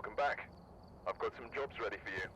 Welcome back. I've got some jobs ready for you.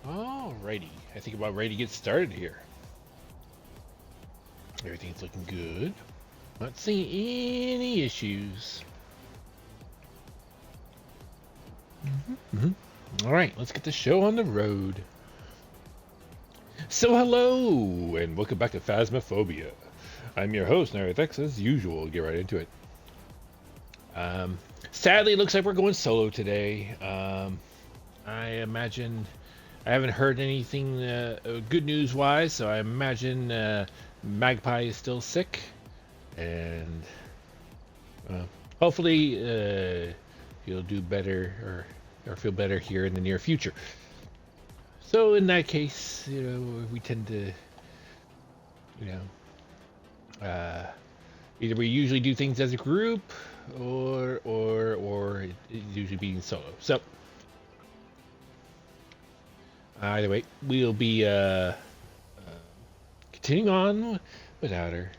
Alrighty, I think about ready to get started here. Everything's looking good. Not seeing any issues. All right, let's get the show on the road. So hello, and welcome back to Phasmophobia. I'm your host, Narrathex, as usual. We'll get right into it. Sadly, it looks like we're going solo today. I imagine I haven't heard anything good news-wise, so I imagine Magpie is still sick, and hopefully he'll do better or feel better here in the near future. So in that case, we tend to, either we usually do things as a group, or it usually being solo. So either way, we'll be continuing on without her.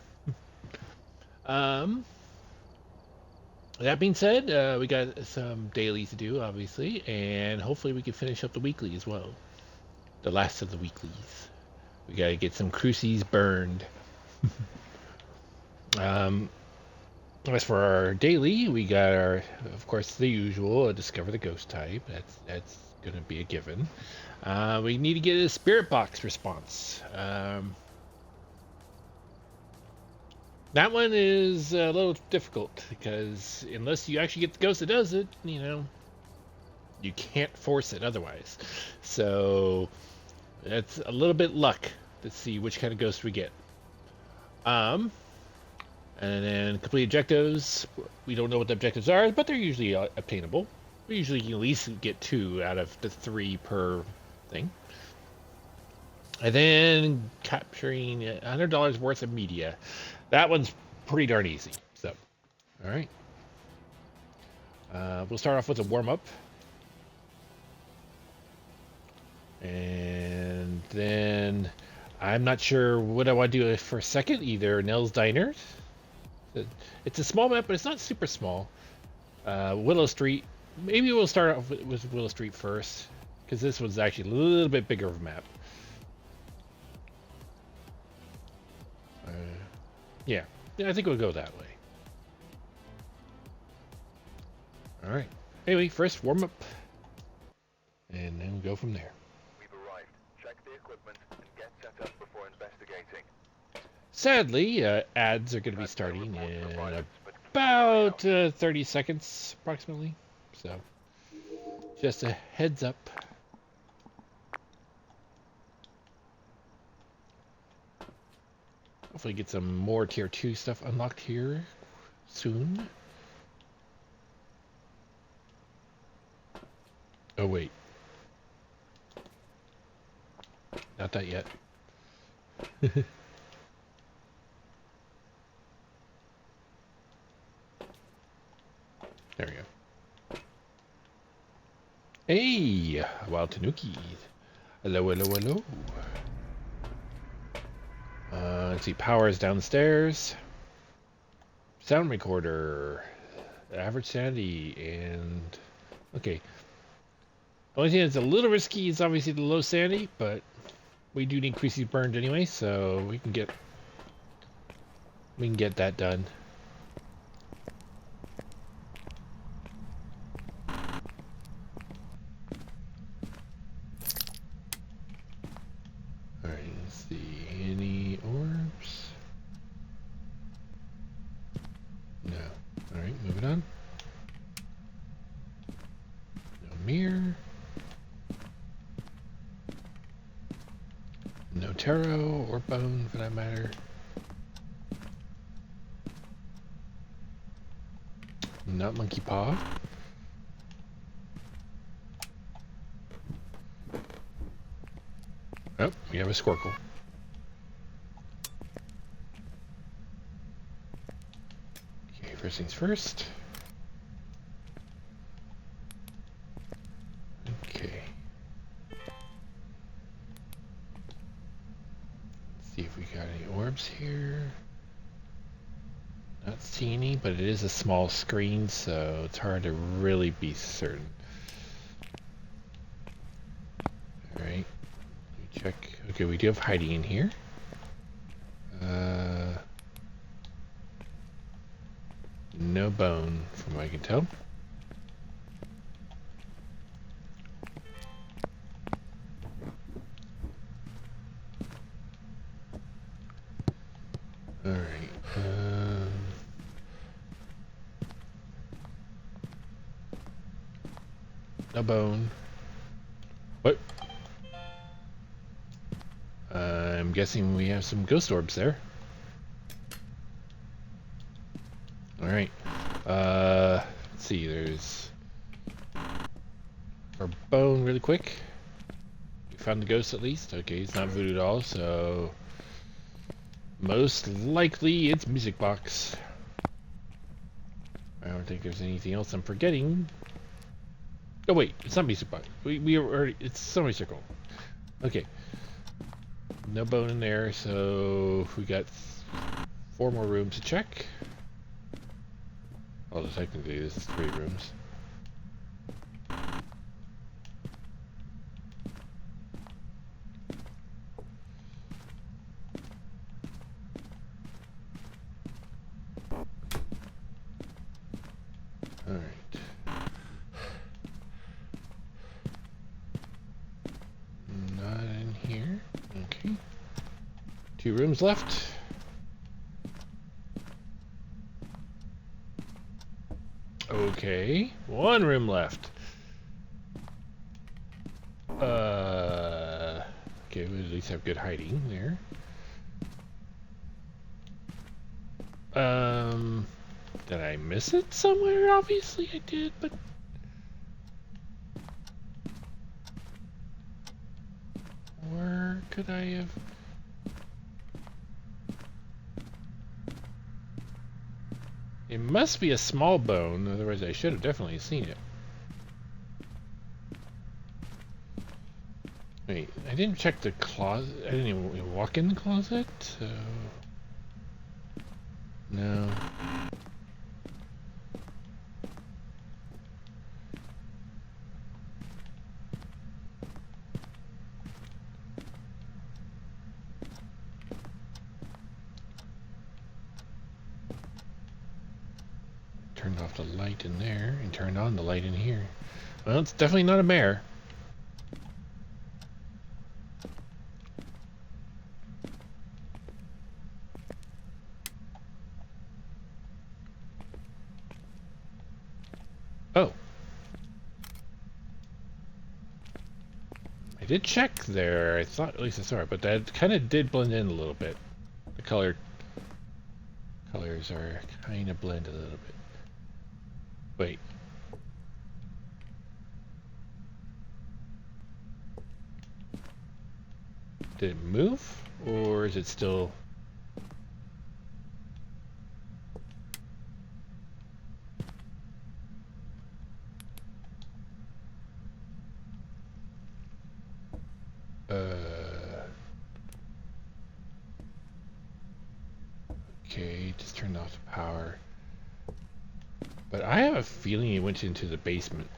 That being said, we got some dailies to do, obviously, and hopefully we can finish up the weekly as well. The last of the weeklies. We gotta get some crucies burned. As for our daily, we got of course, the usual, discover the ghost type. That's gonna be a given. We need to get a spirit box response. That one is a little difficult because unless you actually get the ghost that does it, you can't force it otherwise. So that's a little bit luck to see which kind of ghost we get. And then complete objectives. We don't know what the objectives are, but they're usually obtainable. We usually at least get 2 out of the 3 per thing. And then capturing $100 worth of media. That one's pretty darn easy. So, all right. We'll start off with a warm-up. And then I'm not sure what I want to do for a second. Either Nell's Diner. It's a small map, but it's not super small. Willow Street. Maybe we'll start off with Willow Street first, because this one's actually a little bit bigger of a map. Yeah. Yeah, I think we'll go that way. All right. Anyway, first warm up, and then we'll go from there. We've arrived. Check the equipment and get set up before investigating. Sadly, ads are going to be starting in about 30 seconds, approximately. So, just a heads up. Hopefully get some more Tier 2 stuff unlocked here soon. Oh, wait. Not that yet. There we go. Hey! Wild Tanuki. Hello, hello, hello. Let's see. Power is downstairs. Sound recorder. Average sanity. And... okay. Only thing that's a little risky is obviously the low sanity, but we do need creases burned anyway, so we can get that done. Alright, let's see. Any orbs? No. Alright, moving on. No mirror. No tarot or bone for that matter. Not monkey paw. Oh, we have a squircle. Okay, first things first. Okay. Let's see if we got any orbs here. Not seeing any, but it is a small screen, so it's hard to really be certain. Alright. Check. Okay, we do have hiding in here. No bone, from what I can tell. Alright. No bone. What? I'm guessing we have some ghost orbs there. Alright. Let's see, there's our bone really quick. We found the ghost at least. Okay, it's not voodoo at all, so most likely it's music box. I don't think there's anything else I'm forgetting. Oh wait, it's not music box. We already, it's summary circle. Okay. No bone in there, so we got 4 more rooms to check. Although technically this is 3 rooms. Alright. Not in here. Okay. 2 rooms left. Okay. 1 room left. Okay, we at least have good hiding there. Did I miss it somewhere? Obviously I did, but... where could I have... it must be a small bone, otherwise I should have definitely seen it. Wait, I didn't check the closet. I didn't even walk in the closet, so... no. turned off the light in there and turned on the light in here. Well, it's definitely not a mare. Oh. I did check there. I thought at least I saw it, but that kind of did blend in a little bit. The colors are kind of blend a little bit. Wait. Did it move? Or is it still... Okay, just turned off the power. But I have a feeling it went into the basement.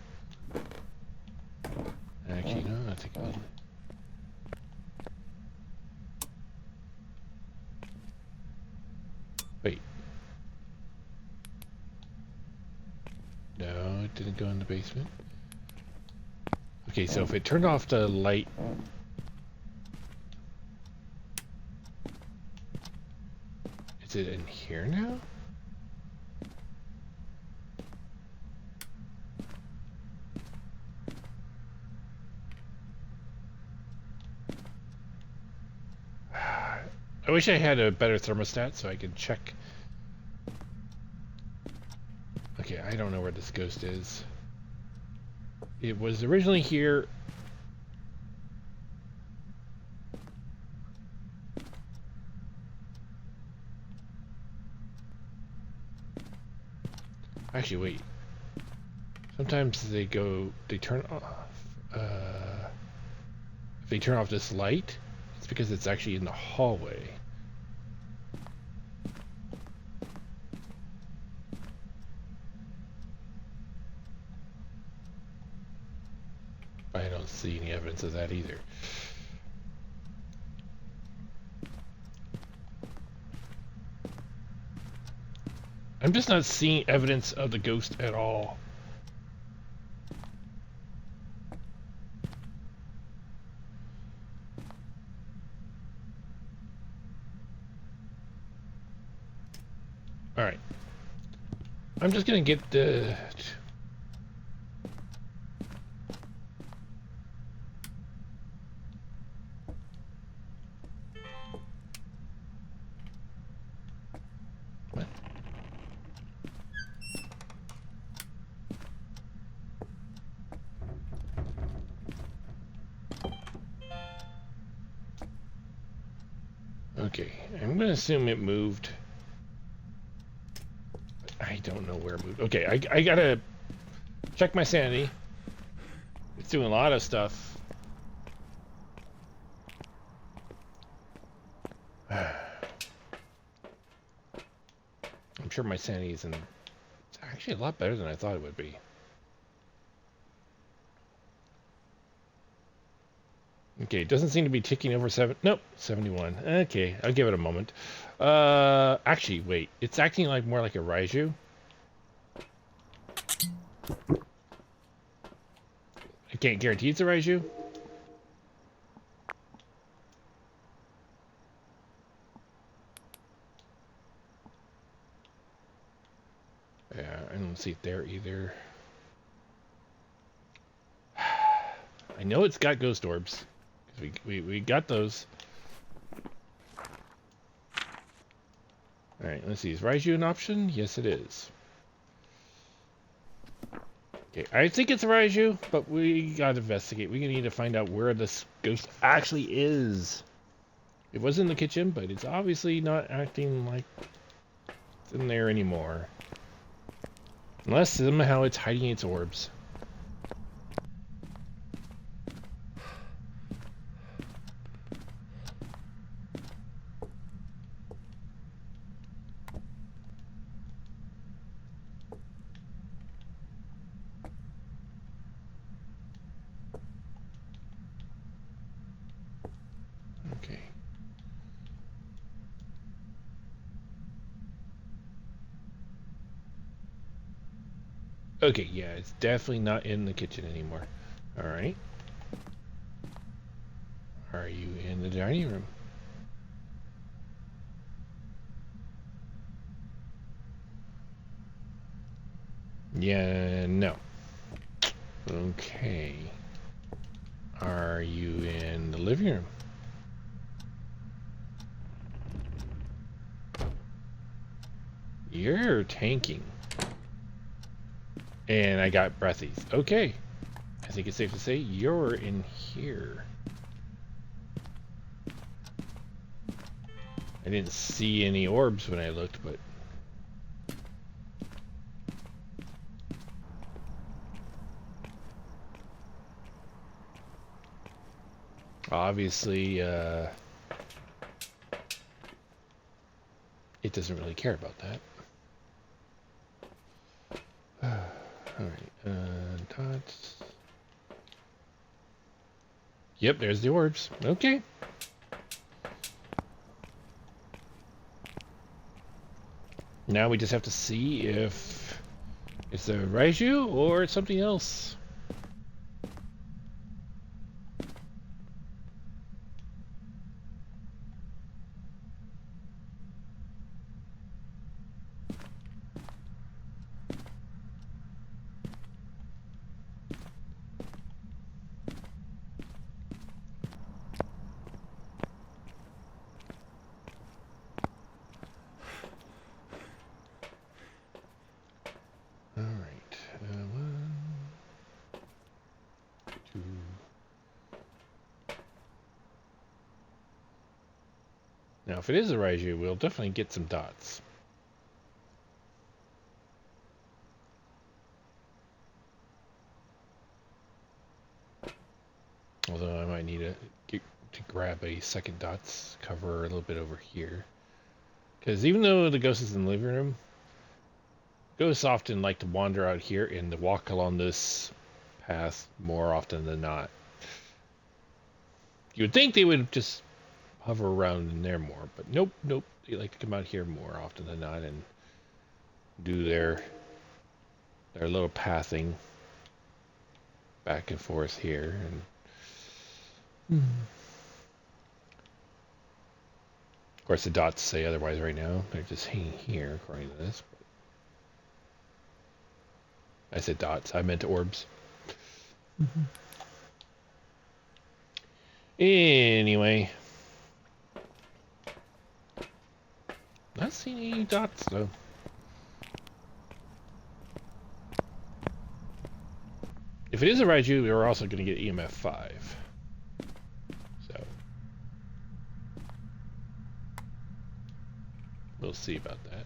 Actually, no, I think it didn't. Wait. No, it didn't go in the basement. Okay, so if it turned off the light... Is it in here now? I wish I had a better thermostat so I could check. Okay, I don't know where this ghost is. It was originally here. Actually, wait. Sometimes they turn off. If they turn off this light, it's because it's actually in the hallway. I don't see any evidence of that either. I'm just not seeing evidence of the ghost at all. Alright. I'm just gonna get the... What? Okay, I'm gonna assume it moved. I don't know where it moved. Okay, I gotta check my sanity. It's doing a lot of stuff. I'm sure my sanity is in... It's actually a lot better than I thought it would be. Okay, it doesn't seem to be ticking over 7... Nope, 71. Okay, I'll give it a moment. Actually, wait. It's acting like more like a Raiju. I can't guarantee it's a Raiju. Yeah, I don't see it there either. I know it's got ghost orbs. We got those. Alright, let's see. Is Raiju an option? Yes, it is. Okay, I think it's a Raiju, but we gotta investigate. We need to find out where this ghost actually is. It was in the kitchen, but it's obviously not acting like it's in there anymore. Unless somehow it's hiding its orbs. Okay. Okay, yeah, it's definitely not in the kitchen anymore. Alright. Are you in the dining room? Yeah, no. Okay. Are you in the living room? You're tanking. And I got breathies. Okay. I think it's safe to say you're in here. I didn't see any orbs when I looked, but... obviously, it doesn't really care about that. Alright, dots. Yep, there's the orbs. Okay. Now we just have to see if it's a Raiju or it's something else. Alright, 1, 2. Now, if it is a Raiju, we'll definitely get some dots. Although I might need to grab a second dots cover a little bit over here. Because even though the ghost is in the living room, ghosts often like to wander out here and to walk along this path more often than not. You would think they would just hover around in there more, but nope, nope. They like to come out here more often than not and do their little pathing back and forth here. And of course, the dots say otherwise right now. They're just hanging here, according to this. I said dots. I meant orbs. Anyway. Not seeing any dots, though. If it is a Raiju, we're also going to get EMF 5. So. We'll see about that.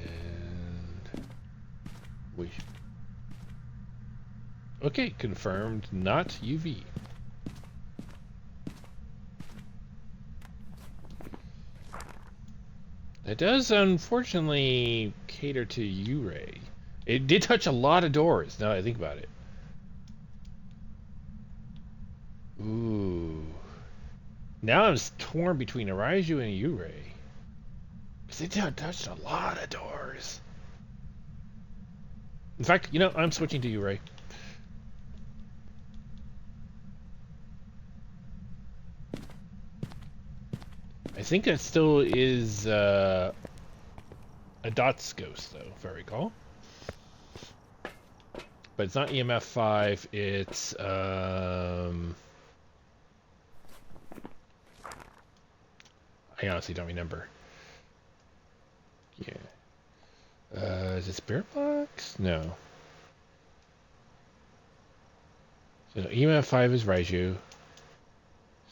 And... we... okay, confirmed, not UV. It does, unfortunately, cater to U-Ray. It did touch a lot of doors, now that I think about it. Ooh. Now I'm torn between a Raiju and a U-Ray. Because it touched a lot of doors. In fact, you know, I'm switching to U-Ray. I think that still is a dots ghost, though, if I recall. But it's not EMF 5, it's I honestly don't remember. Yeah. Is it Spirit Box? No. So EMF 5 is Raiju.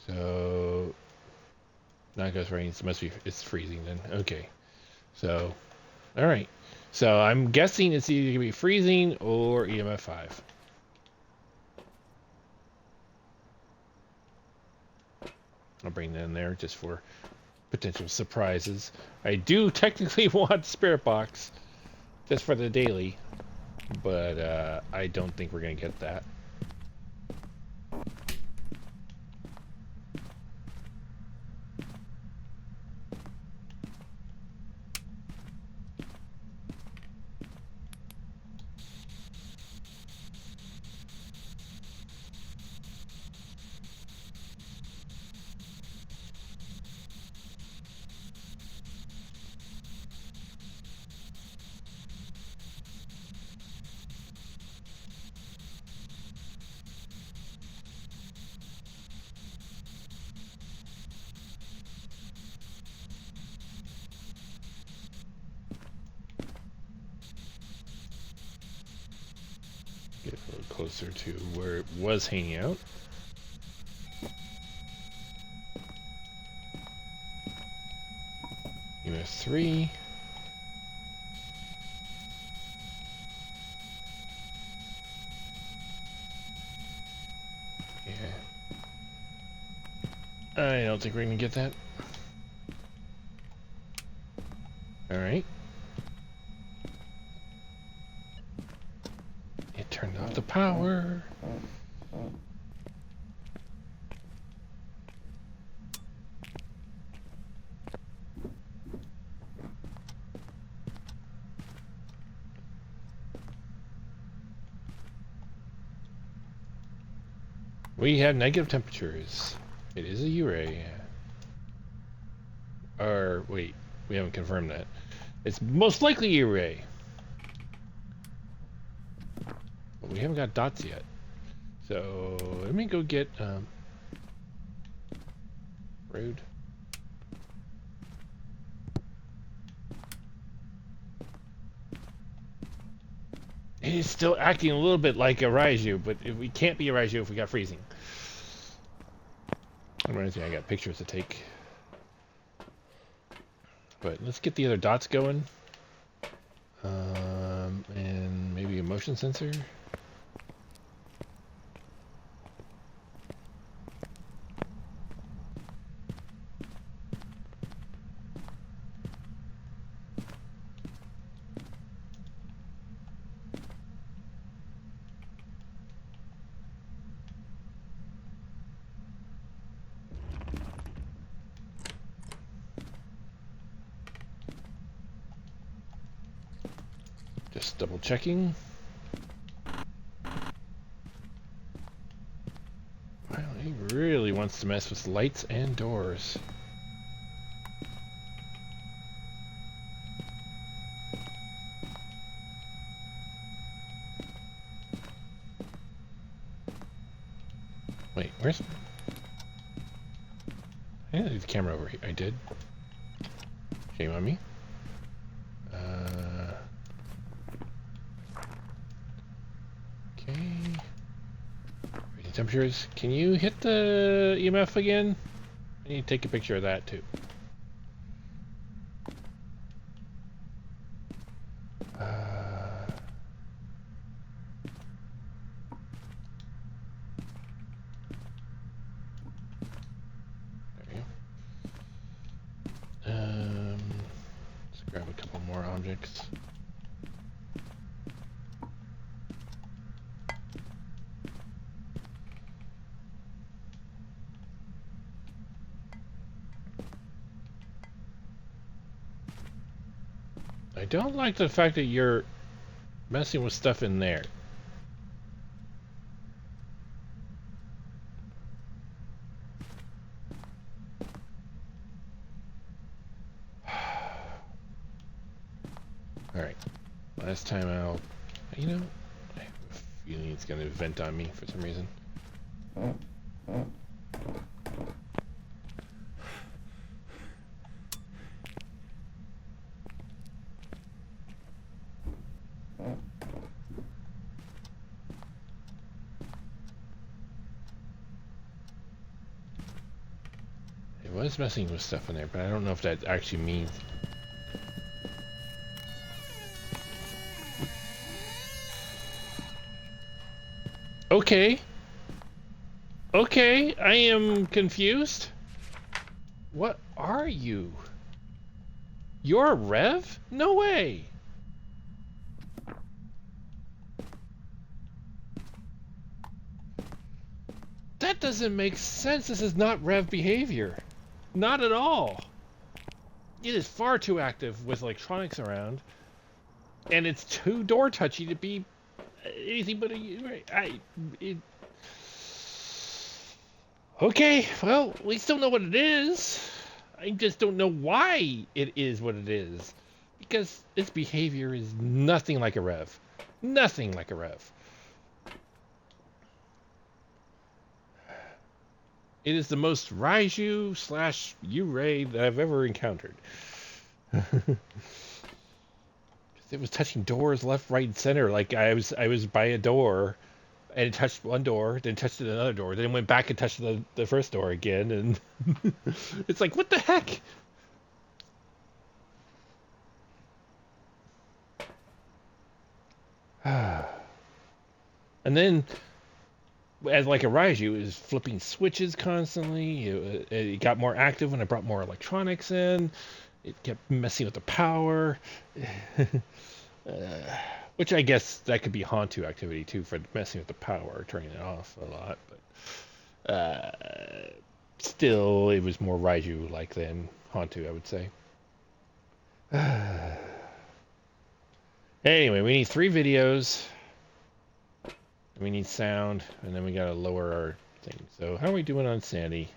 So not Ghost Rain, it must be, it's freezing then. Okay. So alright. So I'm guessing it's either gonna be freezing or EMF 5. I'll bring that in there just for potential surprises. I do technically want Spirit Box just for the daily, but I don't think we're gonna get that. Get a little closer to where it was hanging out. Unit 3. Yeah. I don't think we're gonna get that. Alright. It turned off the power. We have negative temperatures. It is a U-ray. Or, wait, we haven't confirmed that. It's most likely U-ray. But we haven't got dots yet. So, let me go get, Rude. It is still acting a little bit like a Raiju, but we can't be a Raiju if we got freezing. I got pictures to take. But let's get the other dots going. And maybe a motion sensor. Just double checking. Wow, he really wants to mess with lights and doors. Wait, where's... I didn't leave the camera over here. I did. Shame on me. Okay. Reading temperatures. Can you hit the EMF again? I need to take a picture of that too. Let's grab a couple more objects. I don't like the fact that you're messing with stuff in there. Alright. Last time I'll... You know, I have a feeling it's going to vent on me for some reason. It was messing with stuff in there, but I don't know if that actually means... Okay. Okay, I am confused. What are you? You're a Rev? No way! That doesn't make sense. This is not Rev behavior. Not at all. It is far too active with electronics around. And it's too door touchy to be anything but a... Okay, well, we still know what it is. I just don't know why it is what it is. Because its behavior is nothing like a Rev. Nothing like a Rev. It is the most Raiju / U-Ray that I've ever encountered. It was touching doors left, right, and center. Like I was by a door, and it touched one door, then touched another door, then it went back and touched the first door again, and it's like, what the heck? And then, as like a Raiju, it was flipping switches constantly. It got more active when I brought more electronics in. It kept messing with the power. Which I guess that could be Hantu activity too, for messing with the power, turning it off a lot. But still, it was more Raiju-like than Hantu, I would say. Anyway, we need 3 videos. We need sound, and then we gotta lower our thing. So how are we doing on sanity?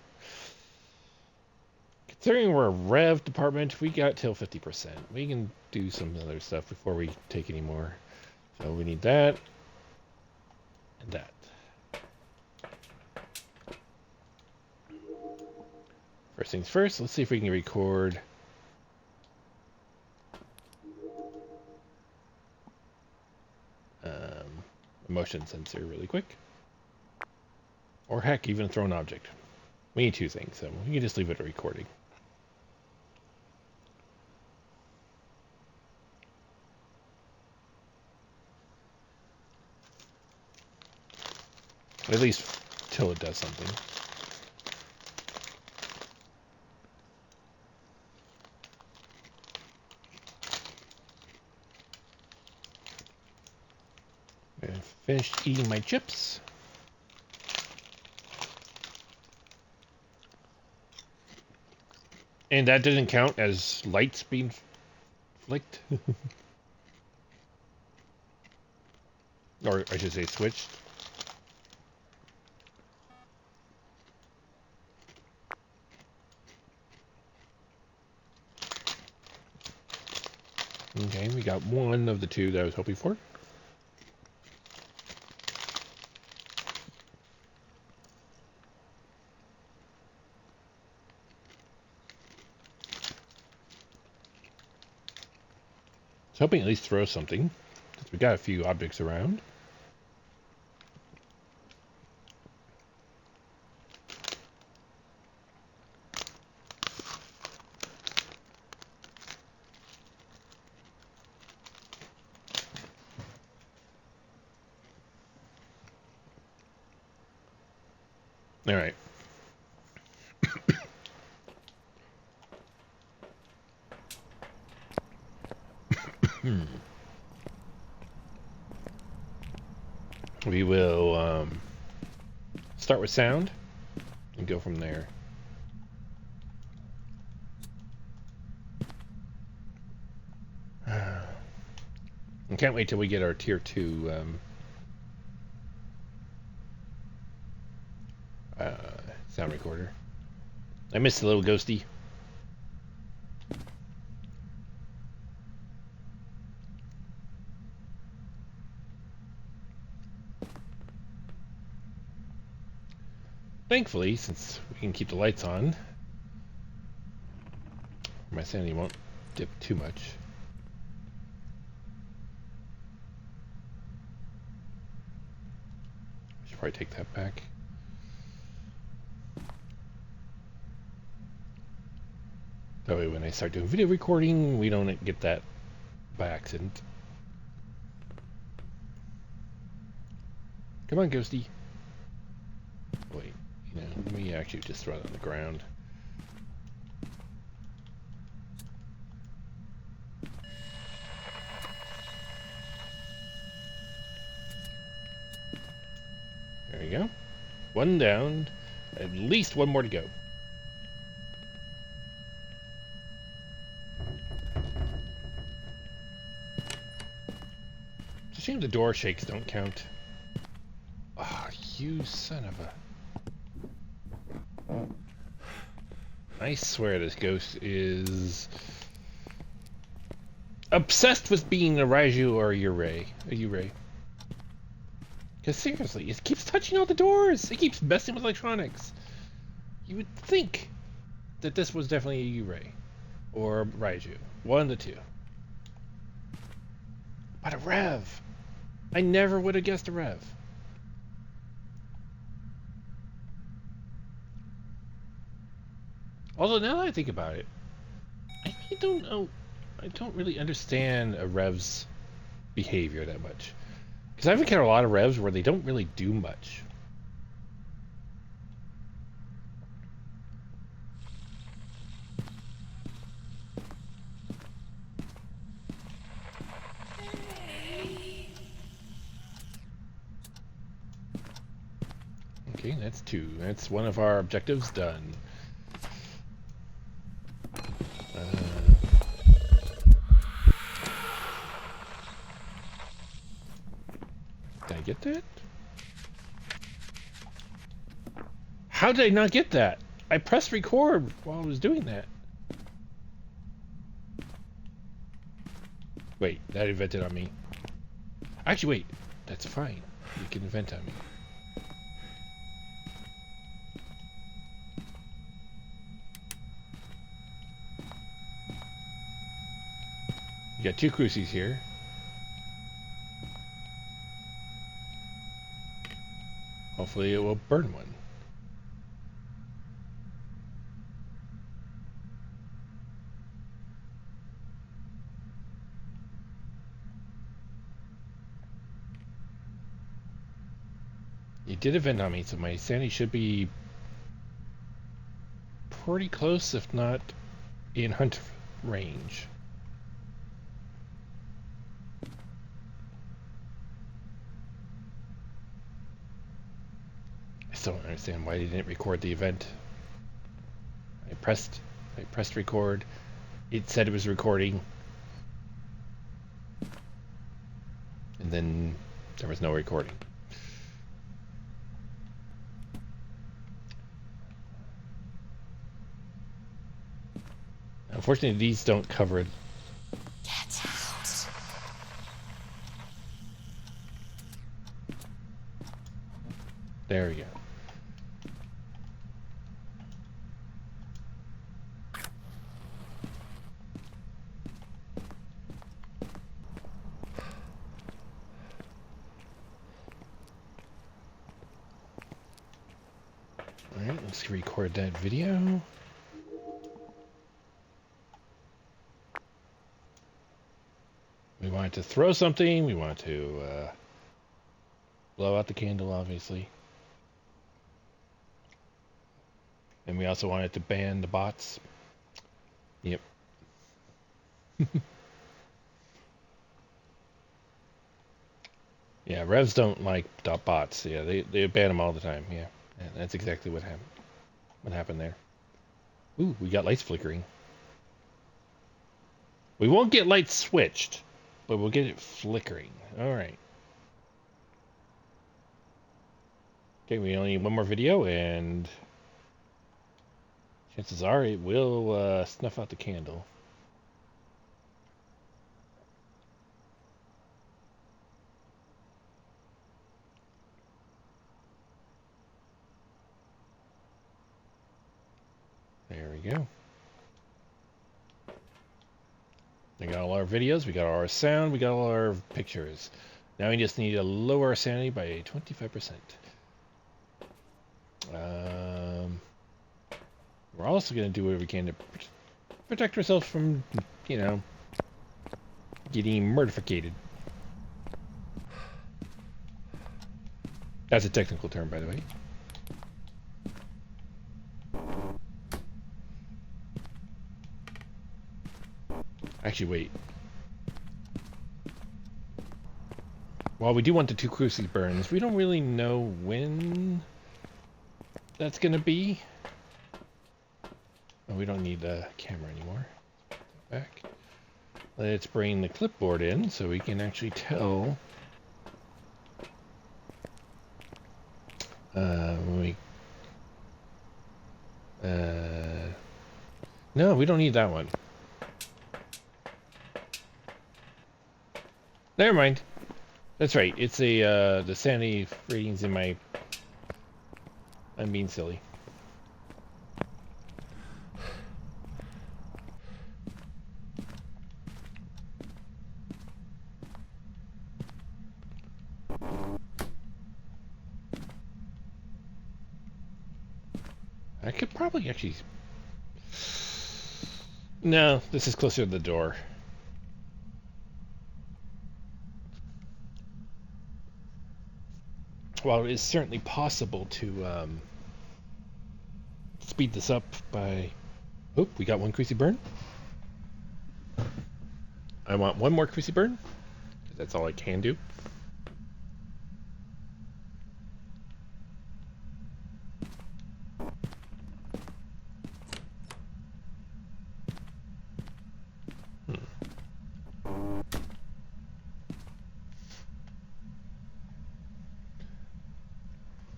Considering we're a rev department, we got till 50%. We can do some other stuff before we take any more. So we need that and that. First things first, let's see if we can record a motion sensor really quick. Or heck, even throw an object. We need 2 things, so we can just leave it a recording. At least till it does something. I finished eating my chips. And that didn't count as lights being flicked. Or I should say switched. Okay, we got one of the 2 that I was hoping for. I was hoping at least throw something, since we got a few objects around. All right. We will start with sound and go from there. I can't wait till we get our tier 2 sound recorder. I missed the little ghosty. Thankfully, since we can keep the lights on, my sanity won't dip too much. I should probably take that back. That way when I start doing video recording, we don't get that by accident. Come on, Ghosty. Wait, let me actually just throw it on the ground. There you go. 1 down. At least 1 more to go. It's a shame the door shakes don't count. Ah, oh, you son of a... I swear this ghost is obsessed with being a Raiju or a Yurei. Because seriously, it keeps touching all the doors. It keeps messing with electronics. You would think that this was definitely a Yurei or Raiju. One of the 2. What a rev! I never would have guessed a rev. Although now that I think about it, I really don't know. I don't really understand a rev's behavior that much. Because I've encountered a lot of revs where they don't really do much. Okay, that's 2. That's one of our objectives done. Did I get that? How did I not get that? I pressed record while I was doing that. Wait, that invented on me. Actually, wait. That's fine. You can invent on me. You got 2 crucies here. Hopefully it will burn one. You did event on me, so my sanity should be pretty close, if not in hunt range. I still don't understand why they didn't record the event. I pressed record. It said it was recording. And then there was no recording. Unfortunately, these don't cover it. Get out. There we go. Alright, let's record that video. We wanted to throw something. We want to blow out the candle, obviously. And we also wanted to ban the bots. Yep. Yeah, revs don't like bots. Yeah, they ban them all the time. Yeah, that's exactly what happened. What happened there? Ooh, we got lights flickering. We won't get lights switched, but we'll get it flickering. All right. Okay, we only need one more video, and chances are it will snuff out the candle. There we go. We got all our videos, we got all our sound, we got all our pictures. Now we just need to lower our sanity by 25%. We're also going to do what we can to protect ourselves from, you know, getting murdificated. That's a technical term, by the way. Actually, wait. While we do want the 2 cruci burns, we don't really know when that's going to be. Oh, we don't need the camera anymore. Back. Let's bring the clipboard in so we can actually tell when we... No, we don't need that one. Never mind. That's right. It's a the sanity ratings in my... I'm being silly. I could probably actually... No, this is closer to the door. While it is certainly possible to speed this up by... Oh, we got one Creasy Burn. I want one more Creasy Burn. That's all I can do.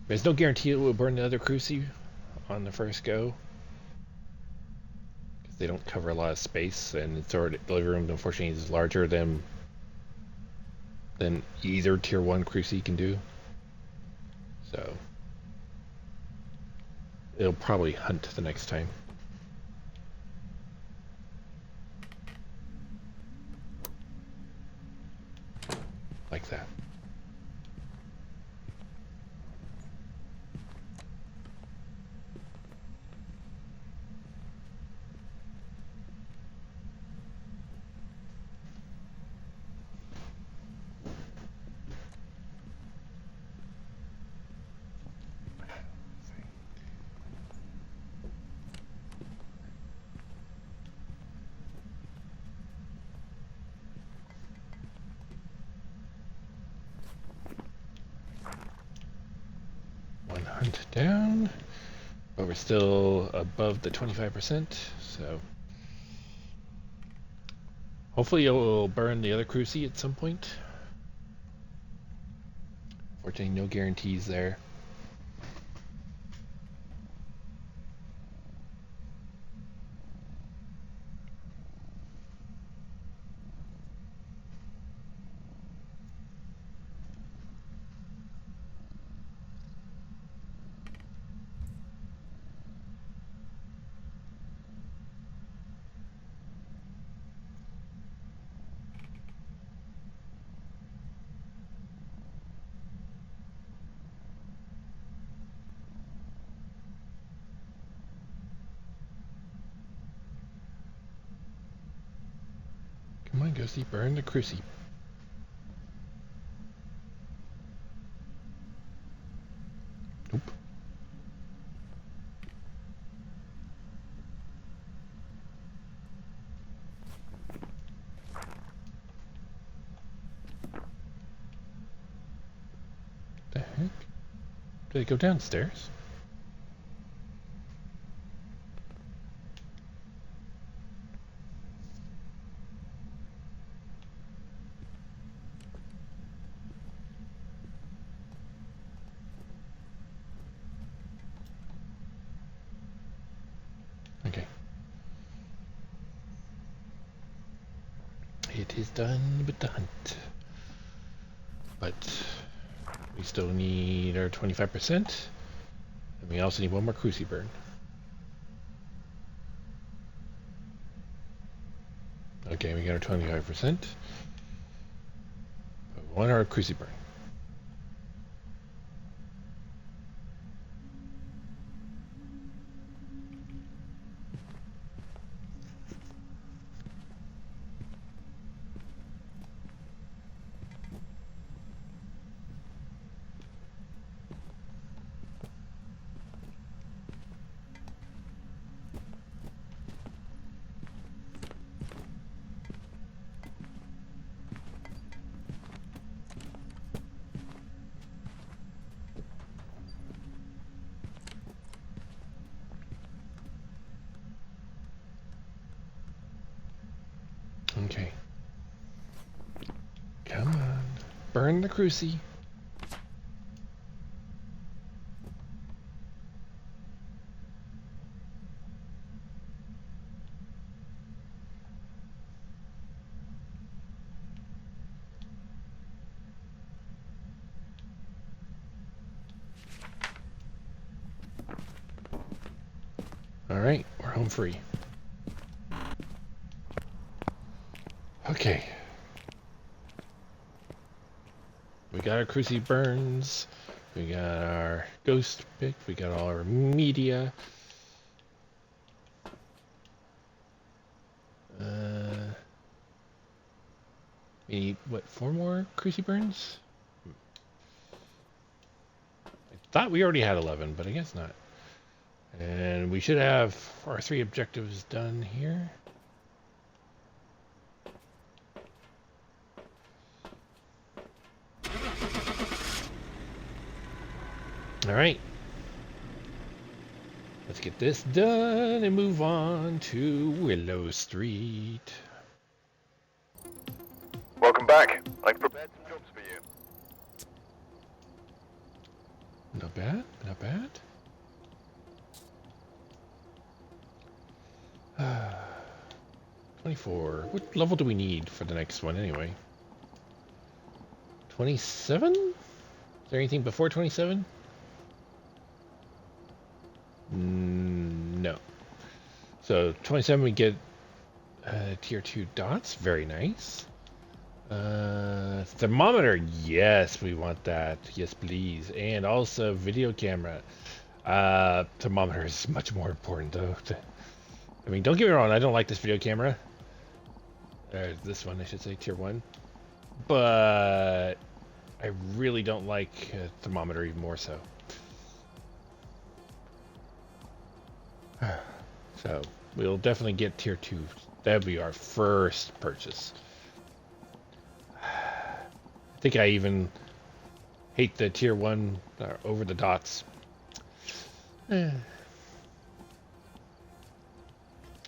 There's no guarantee it will burn the other Cruci on the first go. Because they don't cover a lot of space, and its already, the living room, unfortunately, is larger than either Tier 1 Cruci can do. So, it'll probably hunt the next time. Like that. Hunt down, but we're still above the 25%, so hopefully it will burn the other Cruci at some point. Fortunately, no guarantees there. Come on, Ghosty, burn the Cruci. Nope. The heck? Did it go downstairs? Okay. It is done with the hunt. But we still need our 25%. And we also need one more Cruci burn. Okay, we got our 25%. But we want our Cruci burn. Okay. Come on. Burn the Cruci. Alright, we're home free. Okay. We got our Cruci Burns. We got our Ghost pick. We got all our media. We need, what, 4 more Cruci Burns? I thought we already had 11, but I guess not. And we should have our 3 objectives done here. All right. Let's get this done and move on to Willow Street. Welcome back. I've prepared some jobs for you. Not bad, not bad. 24. What level do we need for the next one anyway? 27? Is there anything before 27? No. So 27 we get tier 2 dots. Very nice. Thermometer. Yes, we want that. Yes, please. And also video camera. Thermometer is much more important though. I mean, don't get me wrong, I don't like this video camera. This one, I should say, tier 1. But I really don't like thermometer even more so. So, we'll definitely get tier 2. That'll be our first purchase. I think I even hate the tier 1 over the dots.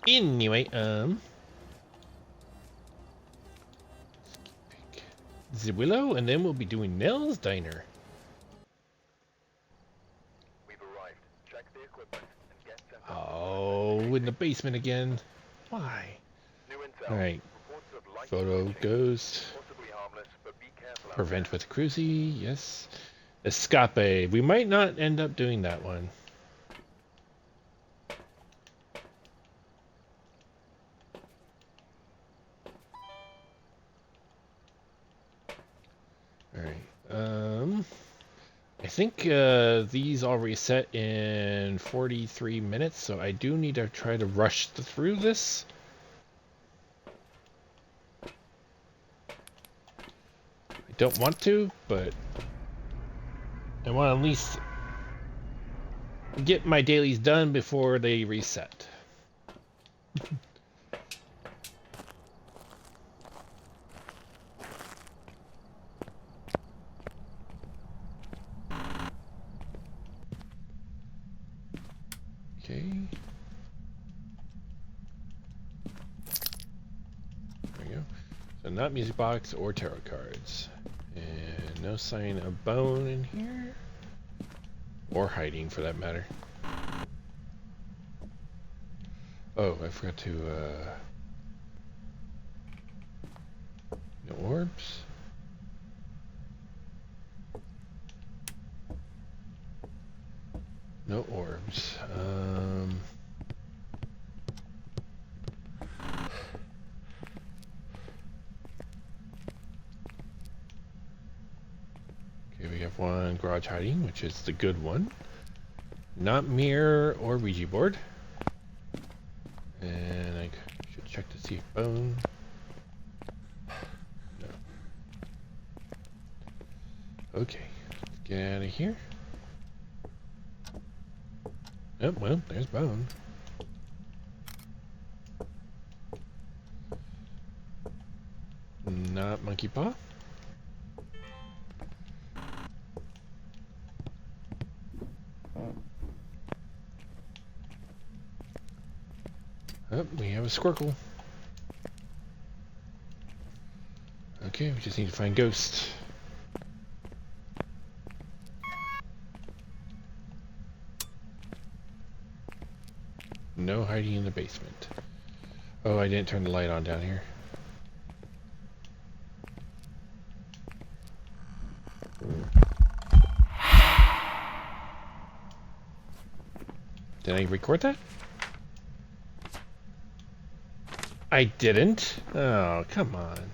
Anyway, the Willow, and then we'll be doing Nell's Diner. We've arrived. Check the equipment and get set up. Oh, in the basement again. Why? New intel. Alright. Reports of light Photo emerging. Ghost. Possibly harmless, but be careful out Prevent there. with Cruci. Yes. Escape. We might not end up doing that one. Alright. I think these all reset in 43 minutes, so I do need to try to rush through this. I don't want to, but I want to at least get my dailies done before they reset. Okay. There we go. So not music box or tarot cards. And no sign of bone in here. Or hiding for that matter. Oh, I forgot to no orbs. No orbs. Okay, we have one garage hiding, which is the good one. Not mirror or Ouija board. And I should check to see if bone. No. Okay, let's get out of here. Oh, well, there's bone. Not monkey paw. Oh, we have a squircle. Okay, we just need to find ghost. No hiding in the basement. Oh, I didn't turn the light on down here. Did I record that? I didn't. Oh, come on.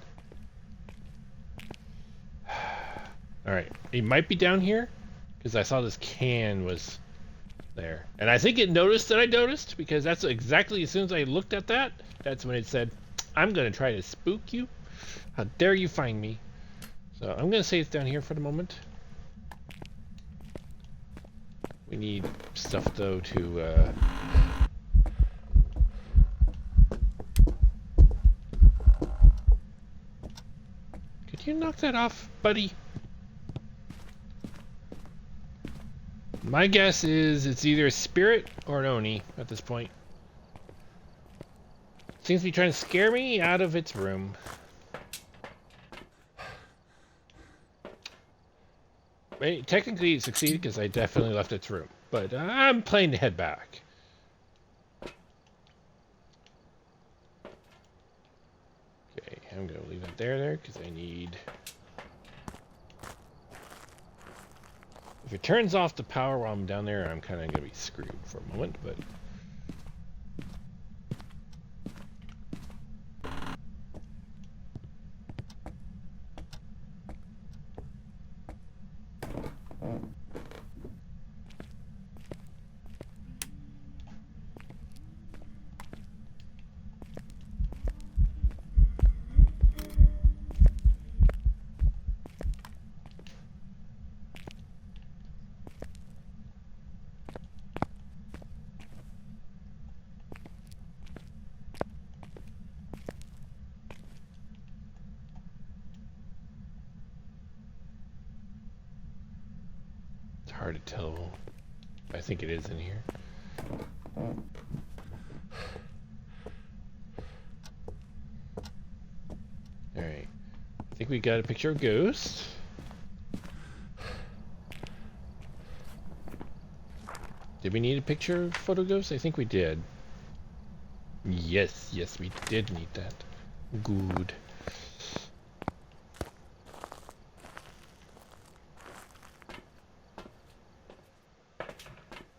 Alright, he might be down here, because I saw this can was there. And I think it noticed that I noticed, because that's exactly as soon as I looked at that, that's when it said, I'm going to try to spook you. How dare you find me? So I'm going to say it's down here for the moment. We need stuff, though, to... Could you knock that off, buddy? My guess is it's either a spirit or an Oni at this point. Seems to be trying to scare me out of its room. Technically it succeeded because I definitely left its room. But I'm planning to head back. Okay, I'm going to leave it there because I need... If it turns off the power while I'm down there, I'm kind of going to be screwed for a moment, but... Hard to tell. I think it is in here. Alright. I think we got a picture of Ghost. Did we need a picture of Photo Ghost? I think we did. Yes, yes, we did need that. Good.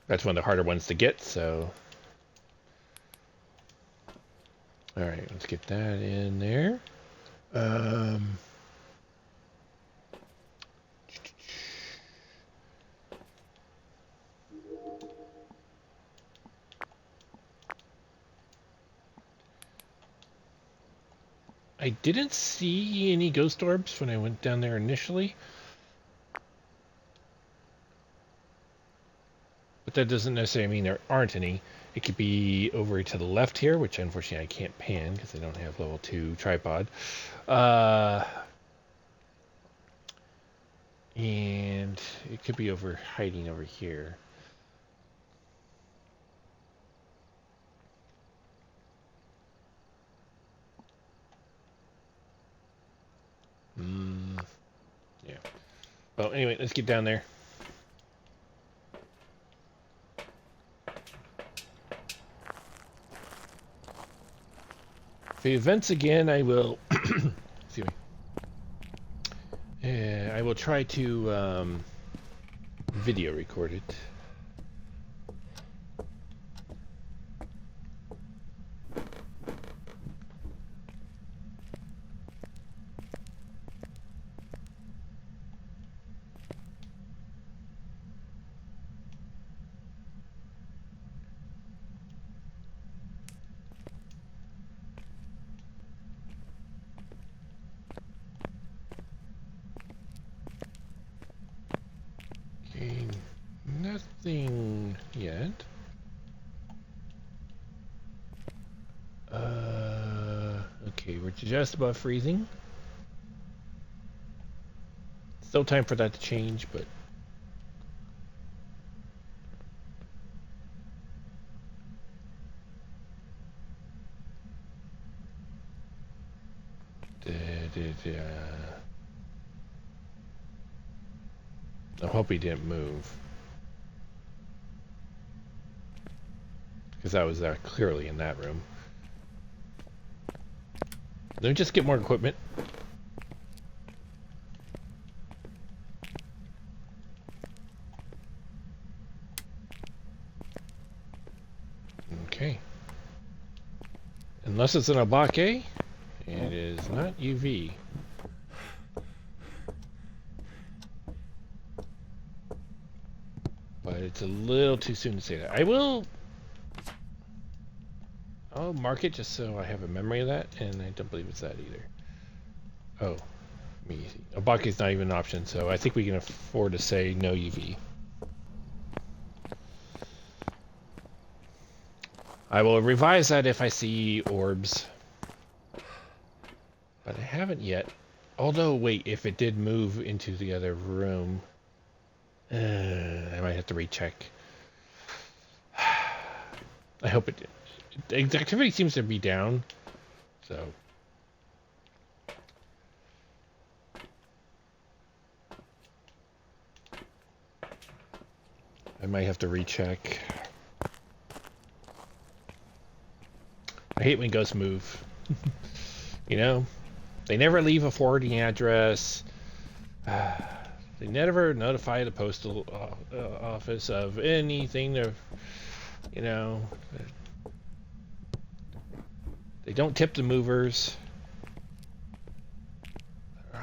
That's one of the harder ones to get, so... Alright, let's get that in there. I didn't see any ghost orbs when I went down there initially. But that doesn't necessarily mean there aren't any. It could be over to the left here, which unfortunately I can't pan because I don't have level 2 tripod. And it could be hiding over here. Yeah. Well, anyway, let's get down there. For the events again, I will... excuse me. I will try to video record it. Okay, nothing yet. Okay, we're just about freezing. Still time for that to change, but... I hope he didn't move. Because I was clearly in that room. Let me just get more equipment. Okay. Unless it's in a block A, it is not UV. but it's a little too soon to say that. I'll mark it just so I have a memory of that, and I don't believe it's that either. Oh, me. Obake is not even an option, so I think we can afford to say no UV. I will revise that if I see orbs. But I haven't yet. Although, wait, if it did move into the other room, I might have to recheck. I hope it did. The activity seems to be down, so. I might have to recheck. I hate when ghosts move. You know? They never leave a forwarding address. They never notify the postal office of anything. You know, they don't tip the movers. All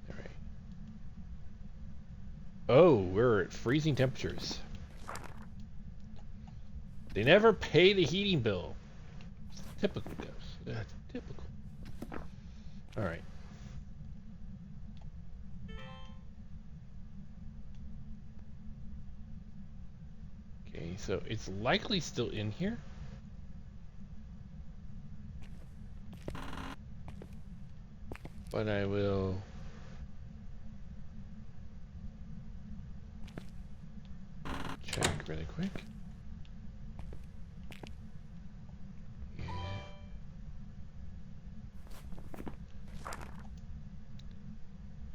right. Oh, we're at freezing temperatures. They never pay the heating bill. Typical ghosts. That's typical. All right. Okay, so it's likely still in here. But I will check really quick.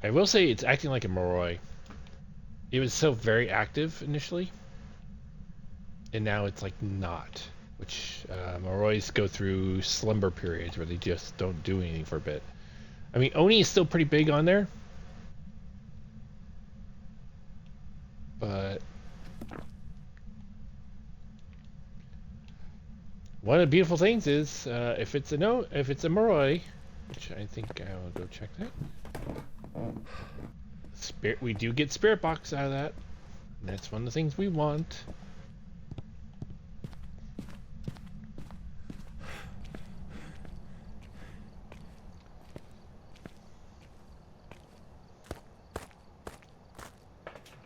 I will say it's acting like a Moroi. It was so very active initially, and now it's like not. Which Morois go through slumber periods where they just don't do anything for a bit. I mean, Oni is still pretty big on there, but one of the beautiful things is if it's a Moroi, which I think I'll go check that. We do get spirit box out of that. That's one of the things we want.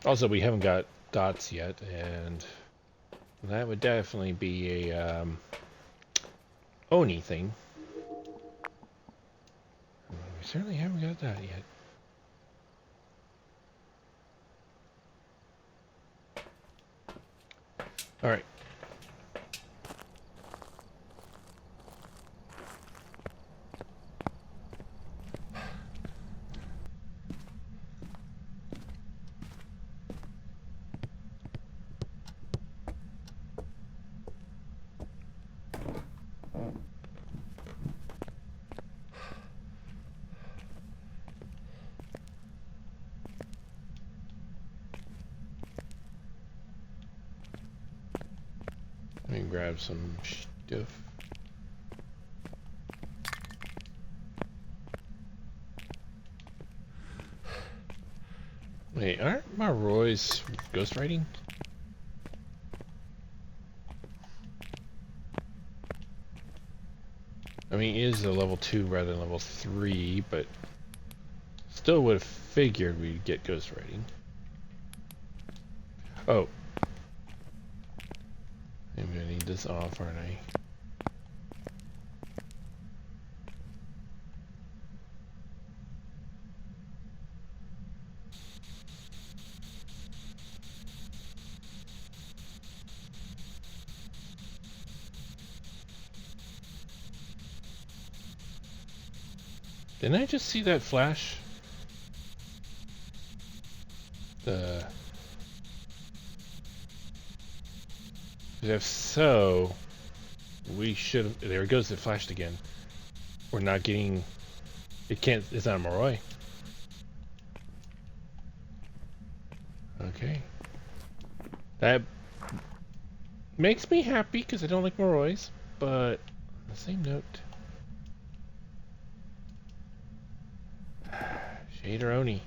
Also, we haven't got dots yet, and that would definitely be a Oni thing. We certainly haven't got that yet. All right. Let me grab some stuff. Wait, aren't Maroy's ghostwriting? I mean, it is a level 2 rather than level 3, but still would have figured we'd get ghostwriting. Oh. I'm gonna need this off, aren't I? Didn't I just see that flash? If so, we should have. There it goes. It flashed again. We're not getting. It can't. It's not a Moroi. Okay. That makes me happy because I don't like Morois. But on the same note, Jade or Oni?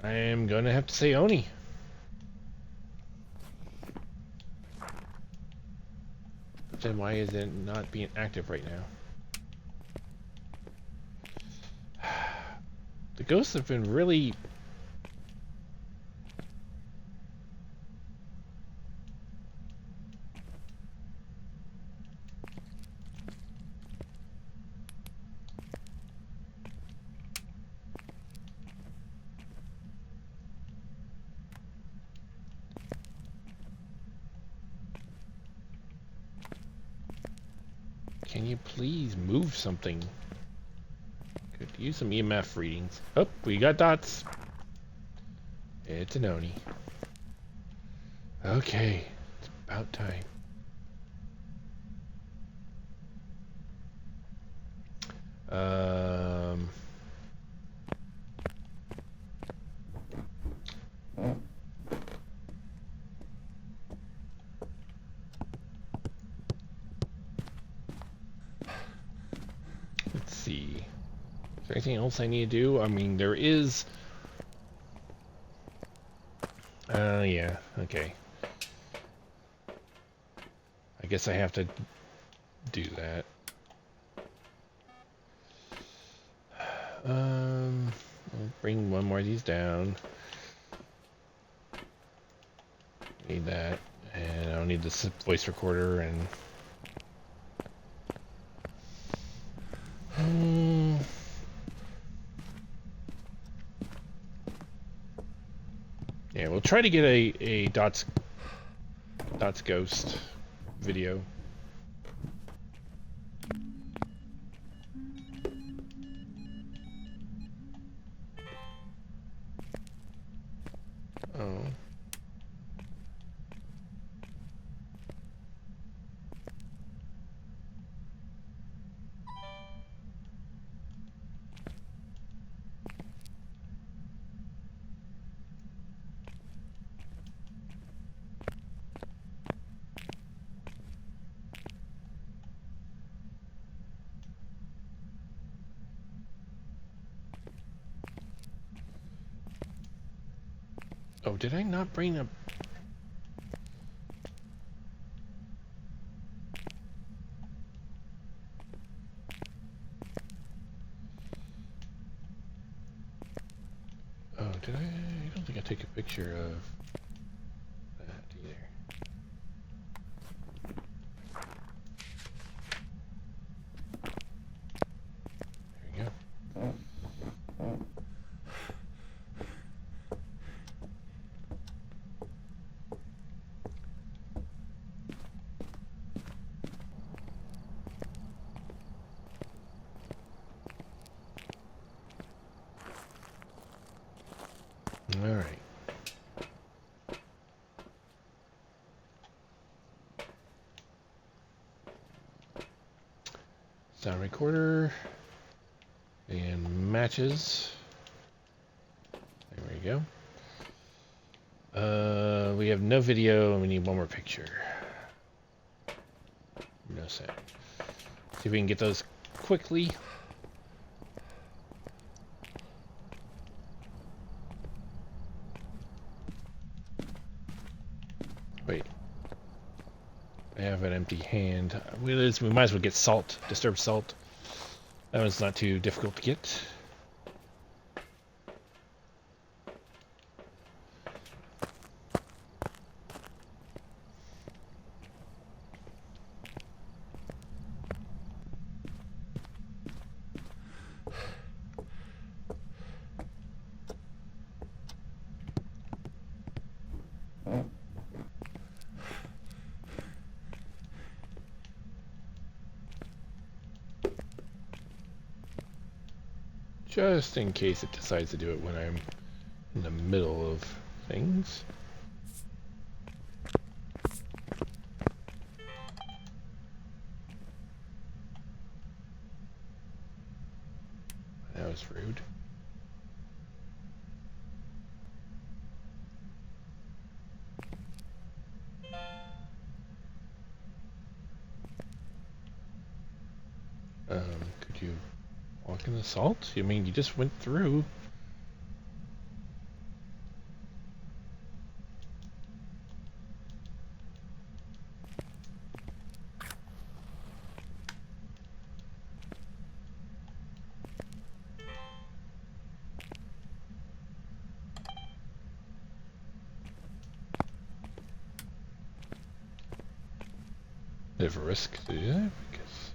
I am going to have to say Oni. Then why is it not being active right now? The ghosts have been really... Can you please move something? Could use some EMF readings. Oh, we got dots. It's an Oni. Okay, it's about time. Let's see. Is there anything else I need to do? I mean, there is... yeah, okay. I guess I have to do that. I'll bring one more of these down. Need that. And I'll need this voice recorder and... yeah, we'll try to get a Dots Ghost video. Oh. Oh, did I not bring a... Oh, did I? I don't think I took a picture of that either. There we go. All right. Sound recorder and matches. There we go. We have no video and we need one more picture. No sound. See if we can get those quickly. Wait. I have an empty hand. We might as well get salt. Disturbed salt. That one's not too difficult to get. Just in case it decides to do it when I'm in the middle of things. That was rude. Could you Walking the salt? You mean you just went through? Bit of a risk to do that, because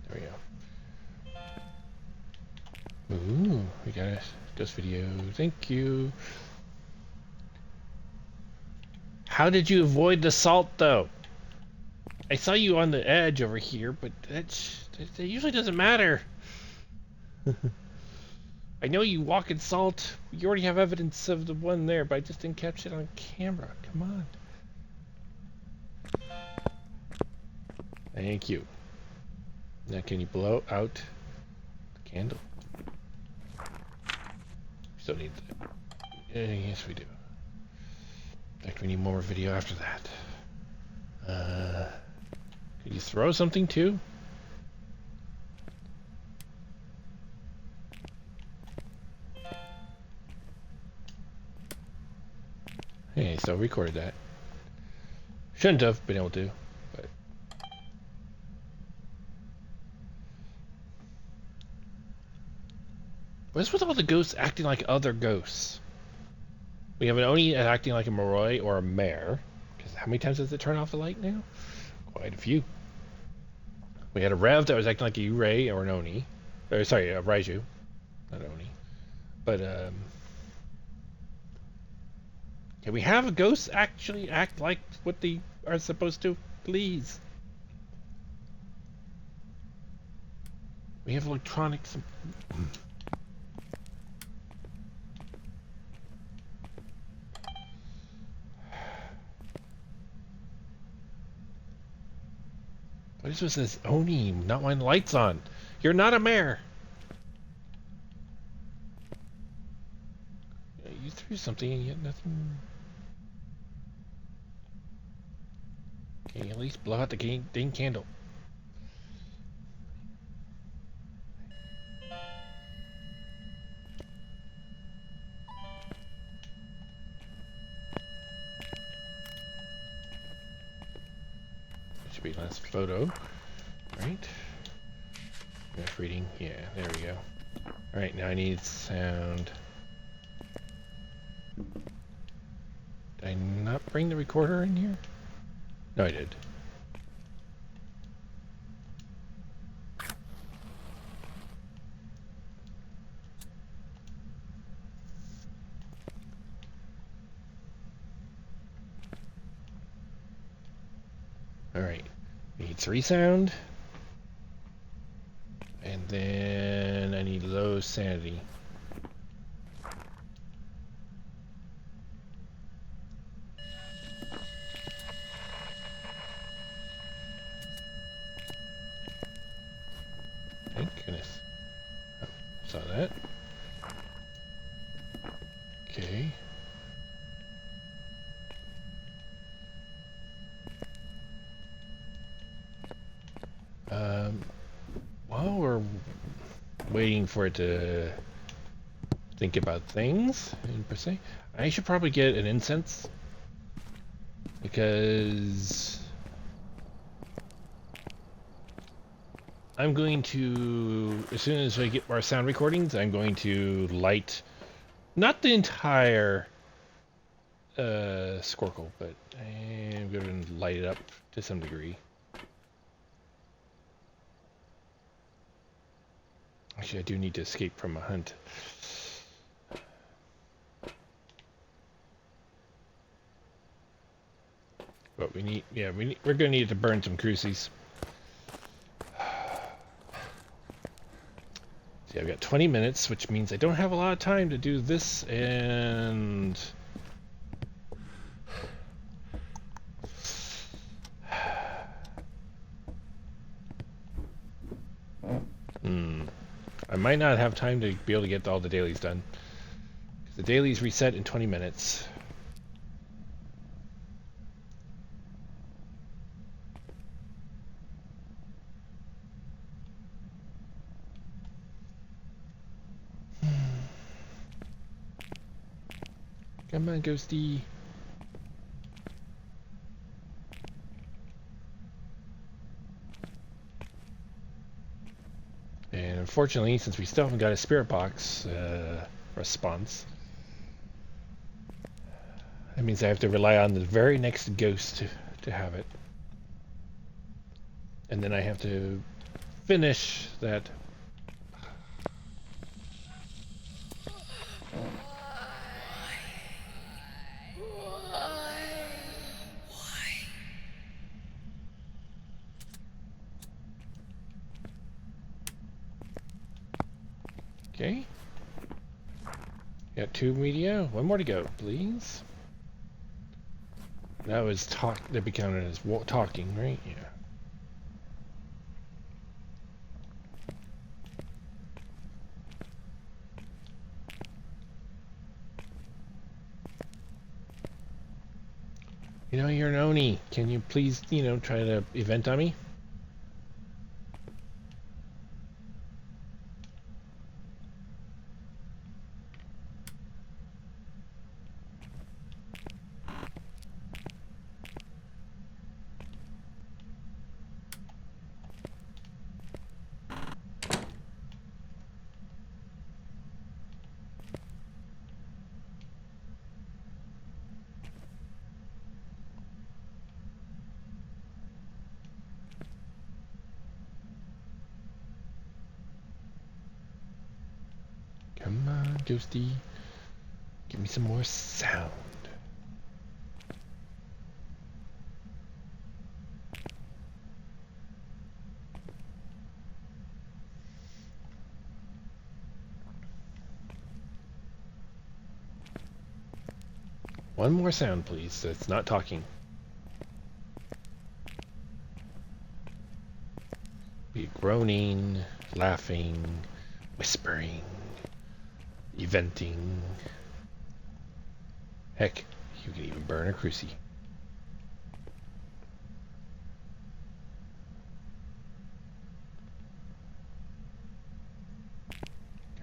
there we go. Ooh, we got a ghost video. Thank you. How did you avoid the salt, though? I saw you on the edge over here, but that usually doesn't matter. I know you walk in salt. You already have evidence of the one there, but I just didn't catch it on camera. Come on. Thank you. Now can you blow out the candle? Still need that. Yes, we do. In fact, we need more video after that. Could you throw something too? Hey, so recorded that. Shouldn't have been able to, but what's with all the ghosts acting like other ghosts? We have an Oni acting like a Moroi or a mare. Because how many times does it turn off the light now? Quite a few. We had a Rev that was acting like a Urei or an Oni. Or, sorry, a Raiju. Not Oni. But, can we have ghosts actually act like what they are supposed to? Please. We have electronics. What is this Oni not wanting lights on? You're not a mare. You threw something and yet nothing. Can you at least blow out the dang candle? Should be last photo, right? Enough reading. Yeah, there we go. All right, now I need sound. Did I not bring the recorder in here? No, I did. All right, need 3 sound, and then I need low sanity. Thank goodness. Oh, saw that. Okay. While we're waiting for it to think about things, per se, I should probably get an incense, because I'm going to, as soon as I get our sound recordings, I'm going to light, not the entire Skorkel, but I'm going to light it up to some degree. Actually, I do need to escape from a hunt. But we need, yeah, we're going to need to burn some crucies. See, I've got 20 minutes, which means I don't have a lot of time to do this and... might not have time to be able to get all the dailies done. The dailies reset in 20 minutes. Come on, Ghosty. And unfortunately, since we still haven't got a spirit box response, that means I have to rely on the very next ghost to have it. And then I have to finish that. Okay. Got 2 media. 1 more to go, please. That was talk. That be counted as talking, right? Yeah. You know, you're an Oni. Can you please, try to event on me? Come on, Ghosty. Give me some more sound. One more sound, please. That's not talking. Be groaning, laughing, whispering, eventing. Heck, you can even burn a crucie.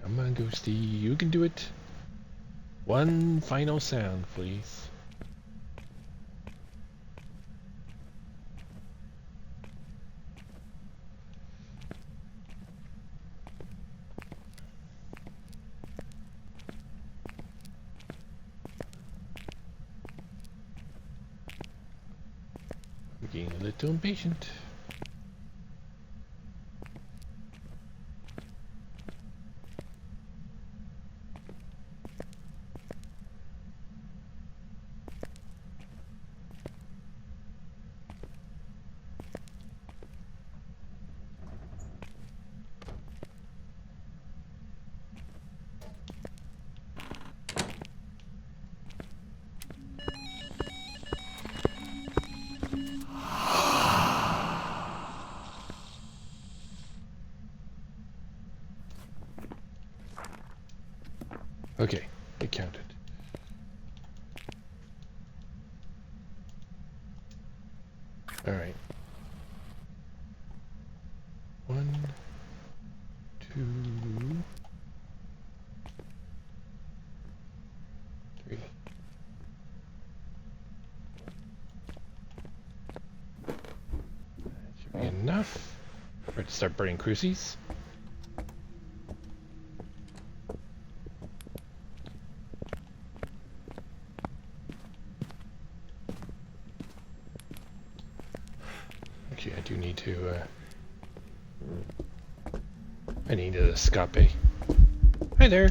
Come on, Ghosty, you can do it. One final sound, please. I'm getting a little impatient. Okay, it counted. All right. 1, 2, 3. That should be enough. We're to start burning crucies. Actually, I do need to, I need a escape. Hi there.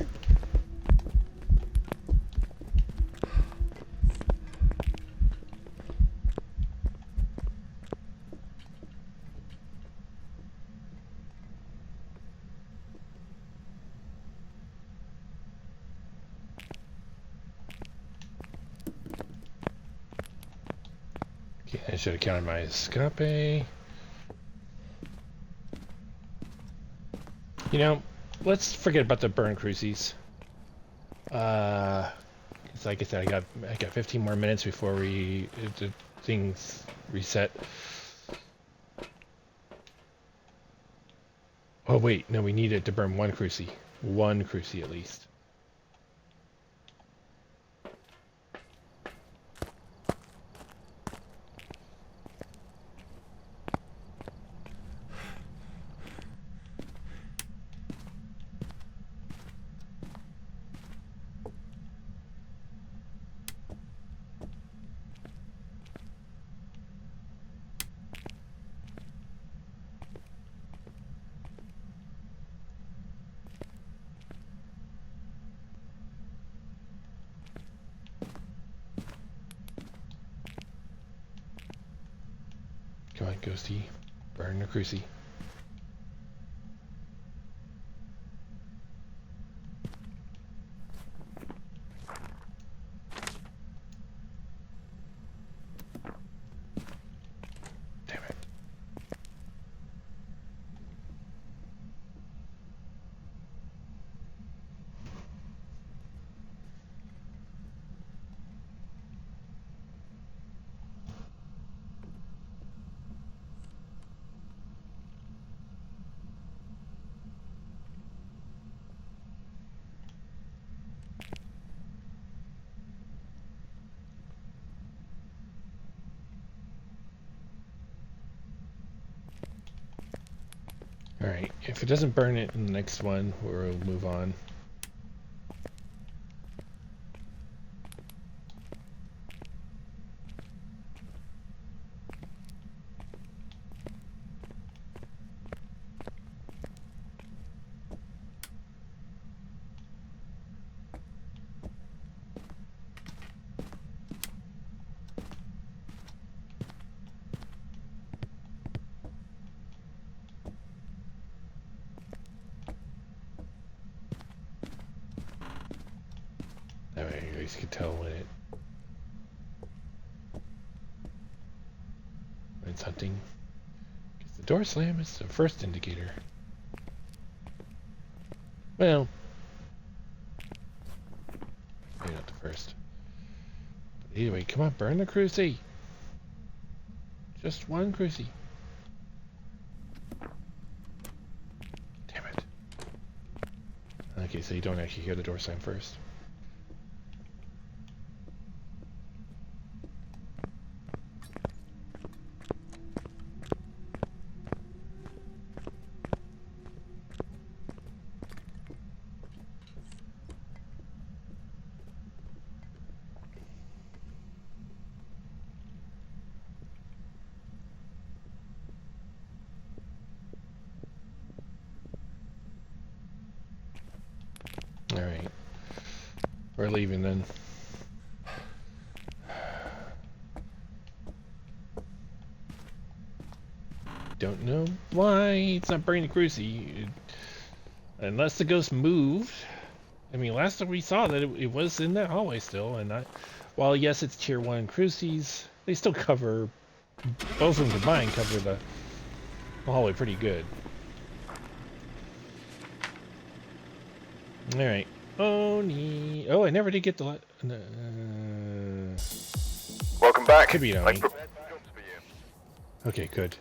Okay, I should have counted my escape. You know, let's forget about the burn cruises. 'Cause like I said, I got 15 more minutes before the things reset. Oh wait, no, we need it to burn one crucie. One crucie at least. Come on, Ghosty. Burn the crucie. Damn it. Alright, if it doesn't burn it in the next one, we'll move on. That way you guys can tell when it's hunting. Because the door slam is the first indicator. Well, maybe not the first. But anyway, come on, burn the crucie. Just one crucie. Damn it. Okay, so you don't actually hear the door slam first. Alright. We're leaving then. Don't know why it's not burning the crucie. Unless the ghost moved. I mean, last time we saw that it was in that hallway still, and while yes, it's tier 1 crucies, they still cover, both of them combined cover the hallway pretty good. Alright. Oh, I never did get the... Welcome back. Could be an I've Oni. prepared some jobs for you. Okay, good.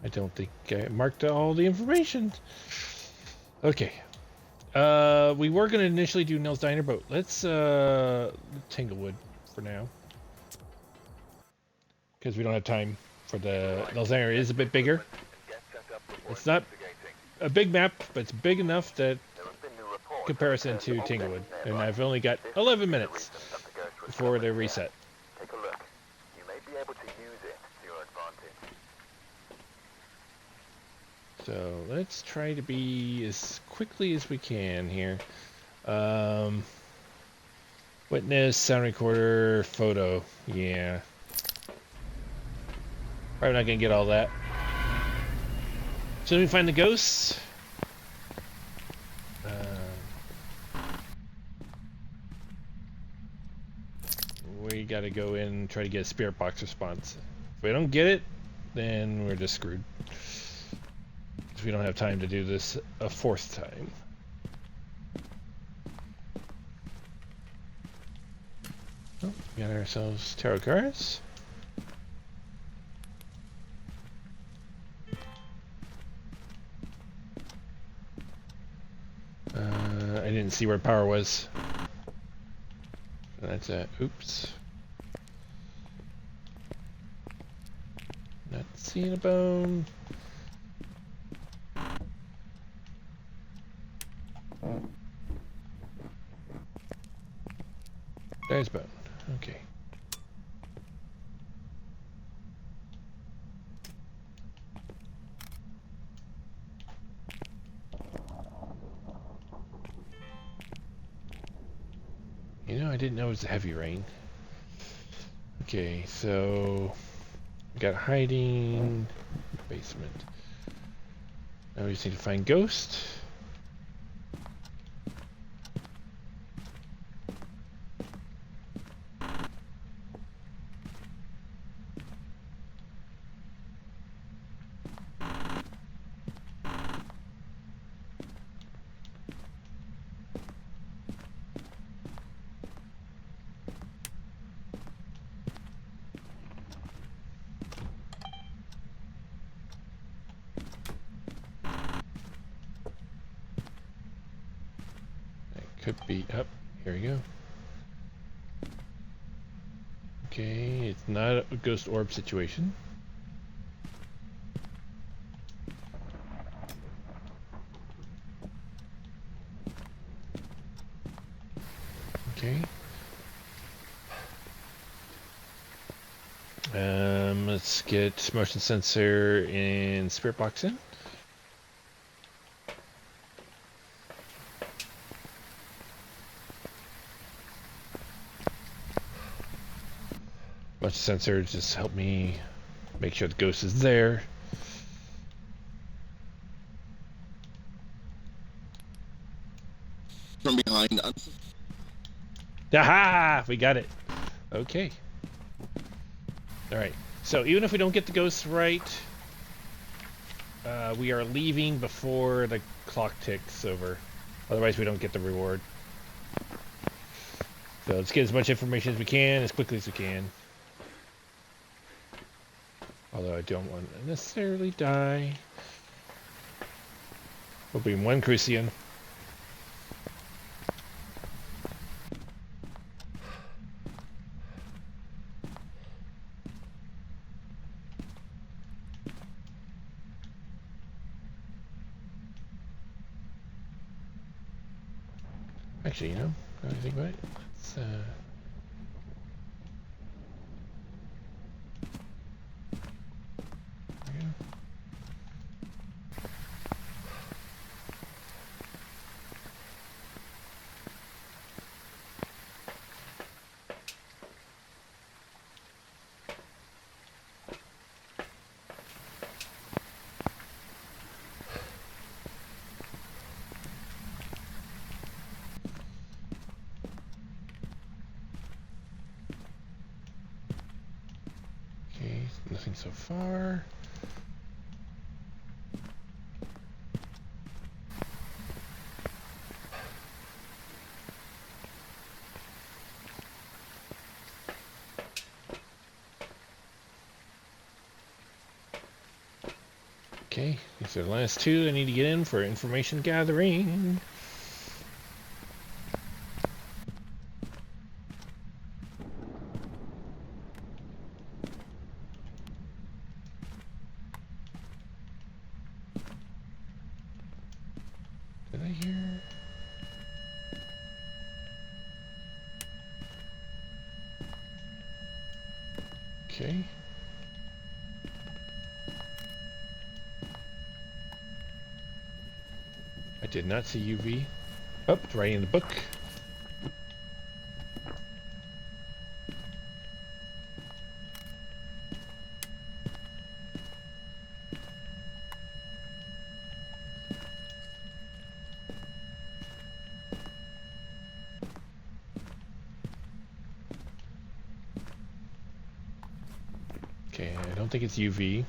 I don't think I marked all the information. Okay. We were going to initially do Nell's Diner, but let's Tanglewood for now. Because we don't have time for the Nell's Diner. It is a bit bigger. It's not a big map, but it's big enough that comparison to Tanglewood. And I've only got 11 minutes before the reset. Take a look. You may be able to use it to your advantage. So let's try to be as quickly as we can here. Witness, sound recorder, photo. Yeah. Probably not gonna get all that. So we find the ghosts. We gotta go in and try to get a spirit box response. If we don't get it, then we're just screwed. we don't have time to do this a fourth time. Oh, we got ourselves tarot cards. I didn't see where power was. That's a oops. Not seeing a bone. There's bone. Okay. You know, I didn't know it was a heavy rain. Okay, so we got hiding, basement. Now we just need to find ghost. Could be up. Here we go. Okay, it's not a ghost orb situation. Okay. Let's get motion sensor and spirit box in. Motion sensor just help me make sure the ghost is there. From behind. Aha! We got it. Okay. Alright. So even if we don't get the ghost right, we are leaving before the clock ticks over. Otherwise we don't get the reward. So let's get as much information as we can, as quickly as we can. Although I don't want to necessarily die. We'll be in one Crucian. Actually, you know, now that I think about it, let's there we go. Okay, nothing so far. Okay, these are the last two I need to get in for information gathering. Did I hear? Okay. I did not see UV. Oh, it's right in the book. Okay, I don't think it's UV.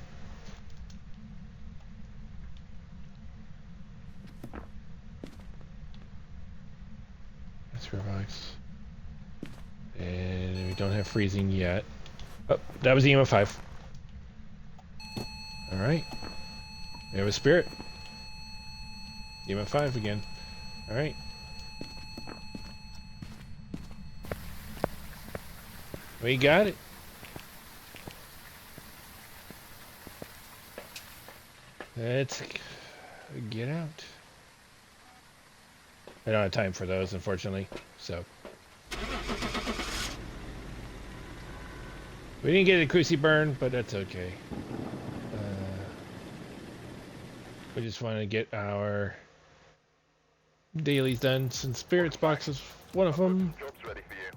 And we don't have freezing yet. Oh, that was EMF 5. Alright. We have a spirit. EMF 5 again. Alright. We got it. Let's get out. I don't have time for those, unfortunately. So we didn't get a cruci burn, but that's okay. We just want to get our dailies done, since spirits box is one of them. Job's ready for you.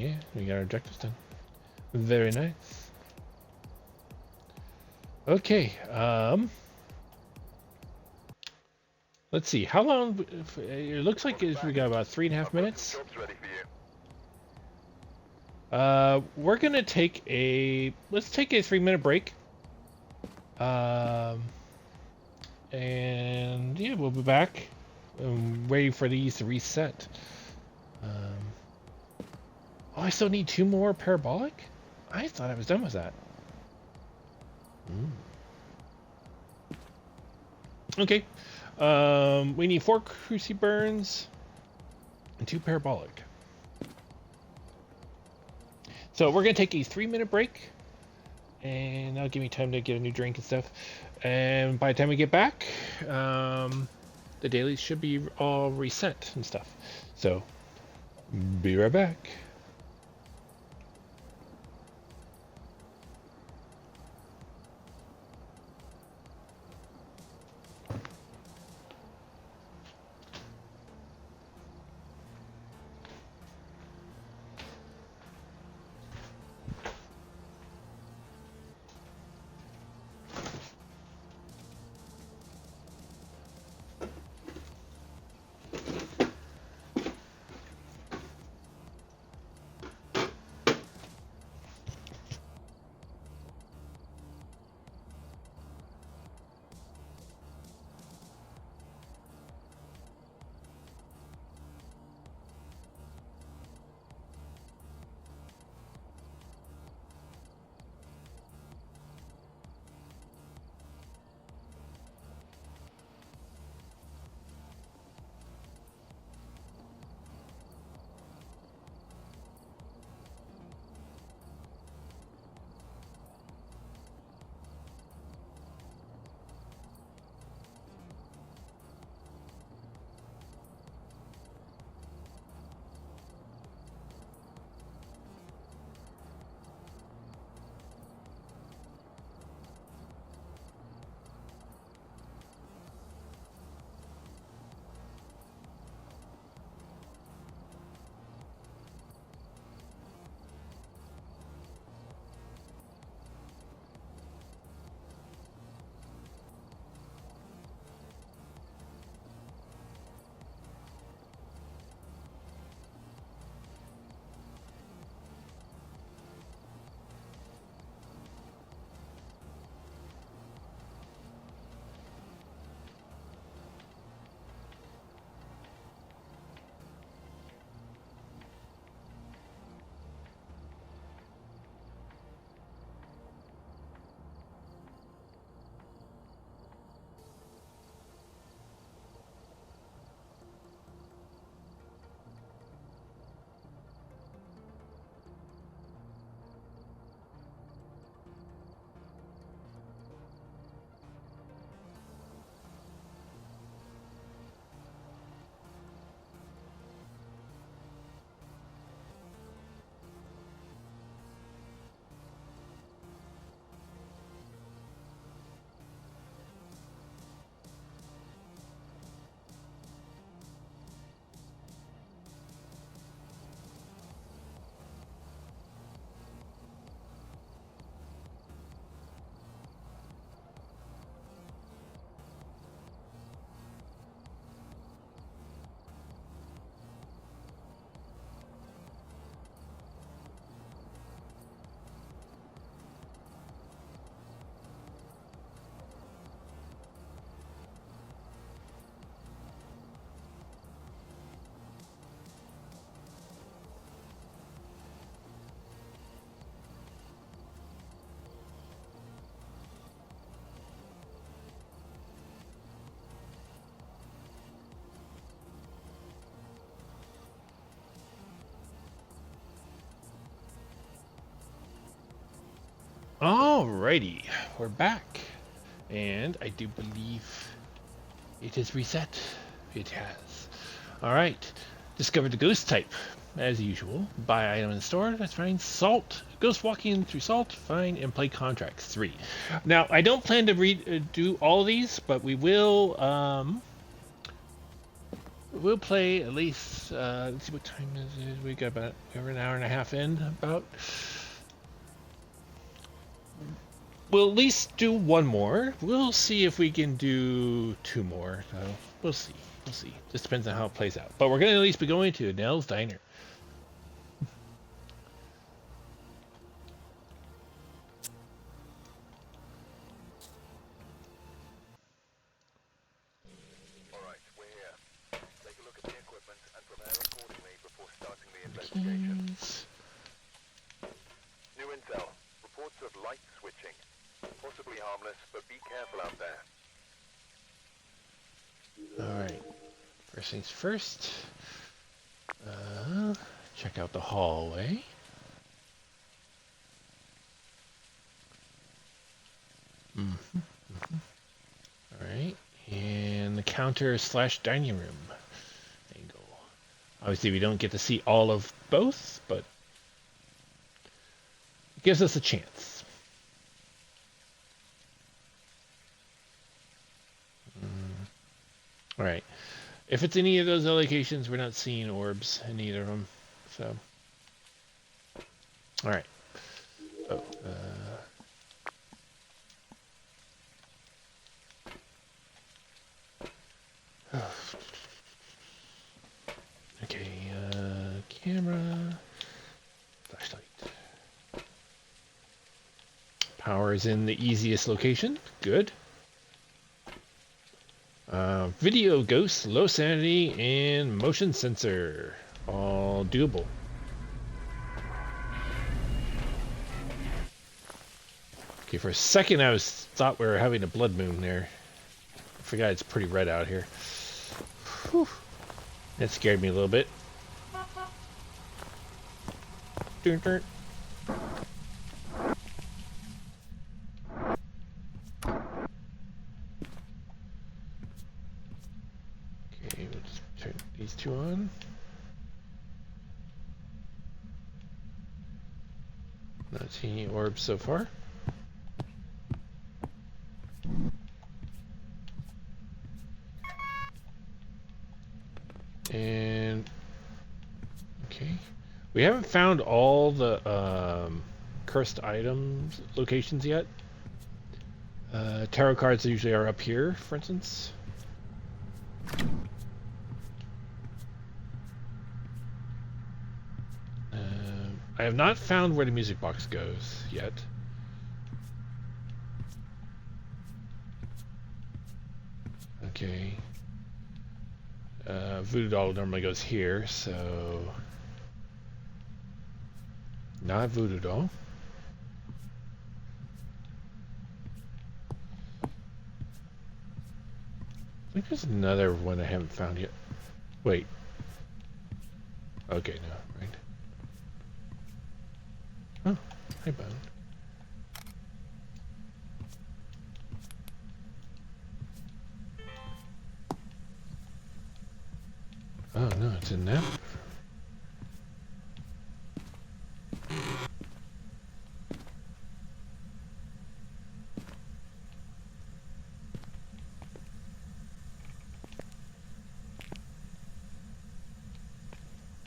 Yeah, we got our objectives done. Very nice. Okay, let's see, how long, it looks like we got about 3.5 minutes. Job's ready for you. We're gonna take let's take a 3-minute break. And yeah, we'll be back. I'm waiting for these to reset. Oh, I still need 2 more parabolic? I thought I was done with that. Okay. We need 4 cruci burns and 2 parabolic. So we're gonna take a 3-minute break, and that'll give me time to get a new drink and stuff. And by the time we get back, the dailies should be all reset and stuff. So, be right back. Alrighty, we're back. And I do believe it is reset. It has. Alright. Discovered the ghost type, as usual. Buy item in the store, that's fine. Salt. Ghost walking through salt, fine. And play contracts, 3. Now, I don't plan to do all of these, but we will, we'll play at least, let's see what time is it. We got we're an hour and a half in, about. We'll at least do one more. We'll see if we can do 2 more. So we'll see. We'll see. Just depends on how it plays out. But we're going to at least be going to Nell's Diner. Alright, we're here. Take a look at the equipment and prepare accordingly before starting the investigation. Keys. New intel. Reports of light switching. Possibly harmless, but be careful out there. Alright. First things first. Check out the hallway. Alright. And the counter / dining room angle. Obviously we don't get to see all of both, but it gives us a chance. Alright. If it's any of those locations, we're not seeing orbs in either of them. So. Alright. Oh, okay, camera. Flashlight. Power is in the easiest location. Good. Video ghost, low sanity, and motion sensor. All doable. Okay, for a second I thought we were having a blood moon there. I forgot it's pretty red out here. Whew. That scared me a little bit. Dun, dun. Okay, we'll just turn these 2 on. Not seeing any orbs so far. And okay, we haven't found all the cursed items locations yet. Tarot cards usually are up here, for instance. I have not found where the music box goes yet. Okay. Voodoo doll normally goes here, so not voodoo doll. I think there's another one I haven't found yet. Wait. Okay, no, right. Oh, hi, Bone. Oh no, it's in that.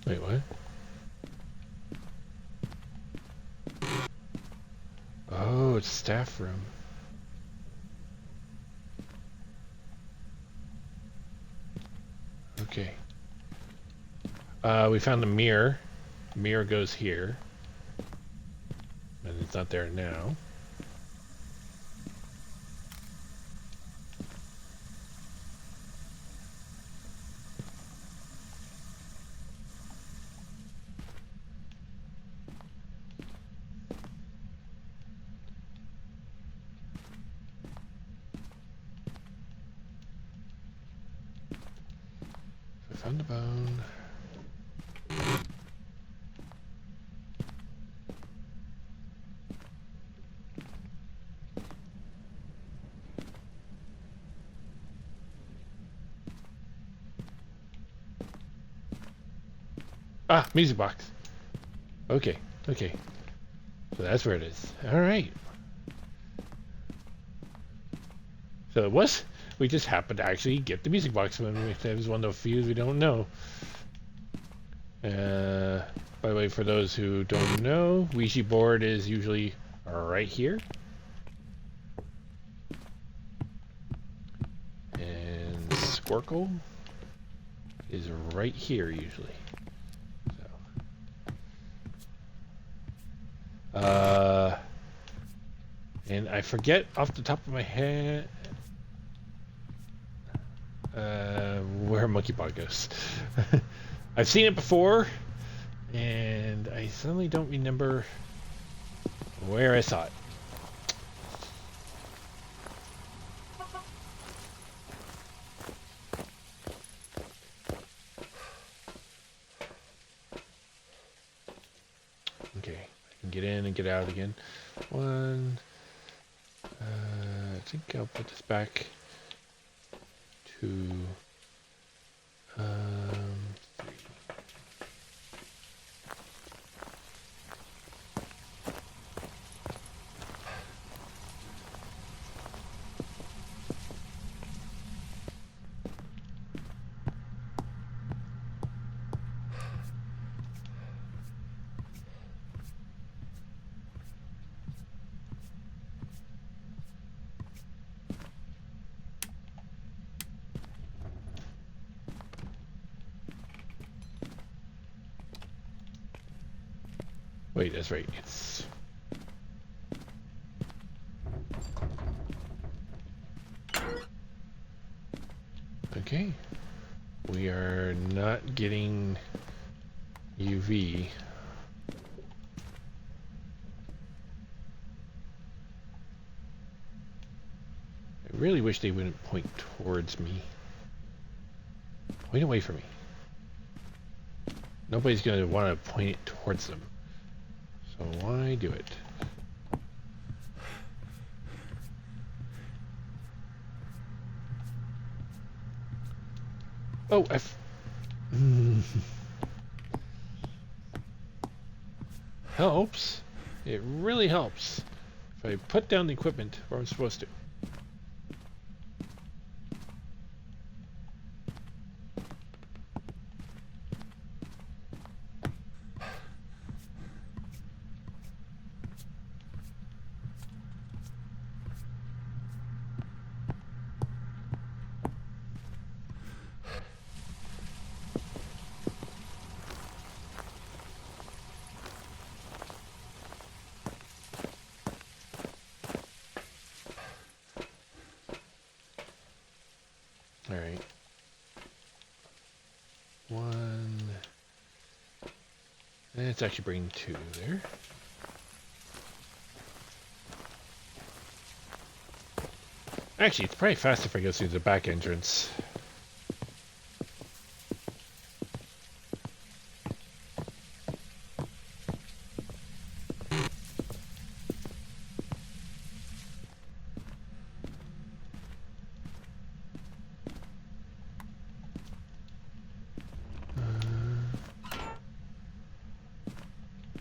Wait, what? Oh, it's staff room. Okay. We found the mirror. Mirror goes here. And it's not there now. I found the bone. Ah, music box. Okay, okay. So that's where it is. All right. So it was. We just happened to actually get the music box when it was one of the few we don't know. By the way, for those who don't know, Ouija board is usually right here. And Squircle is right here usually. So, and I forget off the top of my head where Monkey Paw goes. I've seen it before, and I suddenly don't remember where I saw it. Okay, I can get in and get out again. One. I think I'll put this back to 3. Wait, that's right. It's okay. We are not getting UV. I really wish they wouldn't point towards me. Point away from me. Nobody's going to want to point it towards them. So why do it? Oh, helps. It really helps if I put down the equipment where I'm supposed to. All right. 1. Let's actually bring 2 there. Actually, it's probably faster if I go through the back entrance.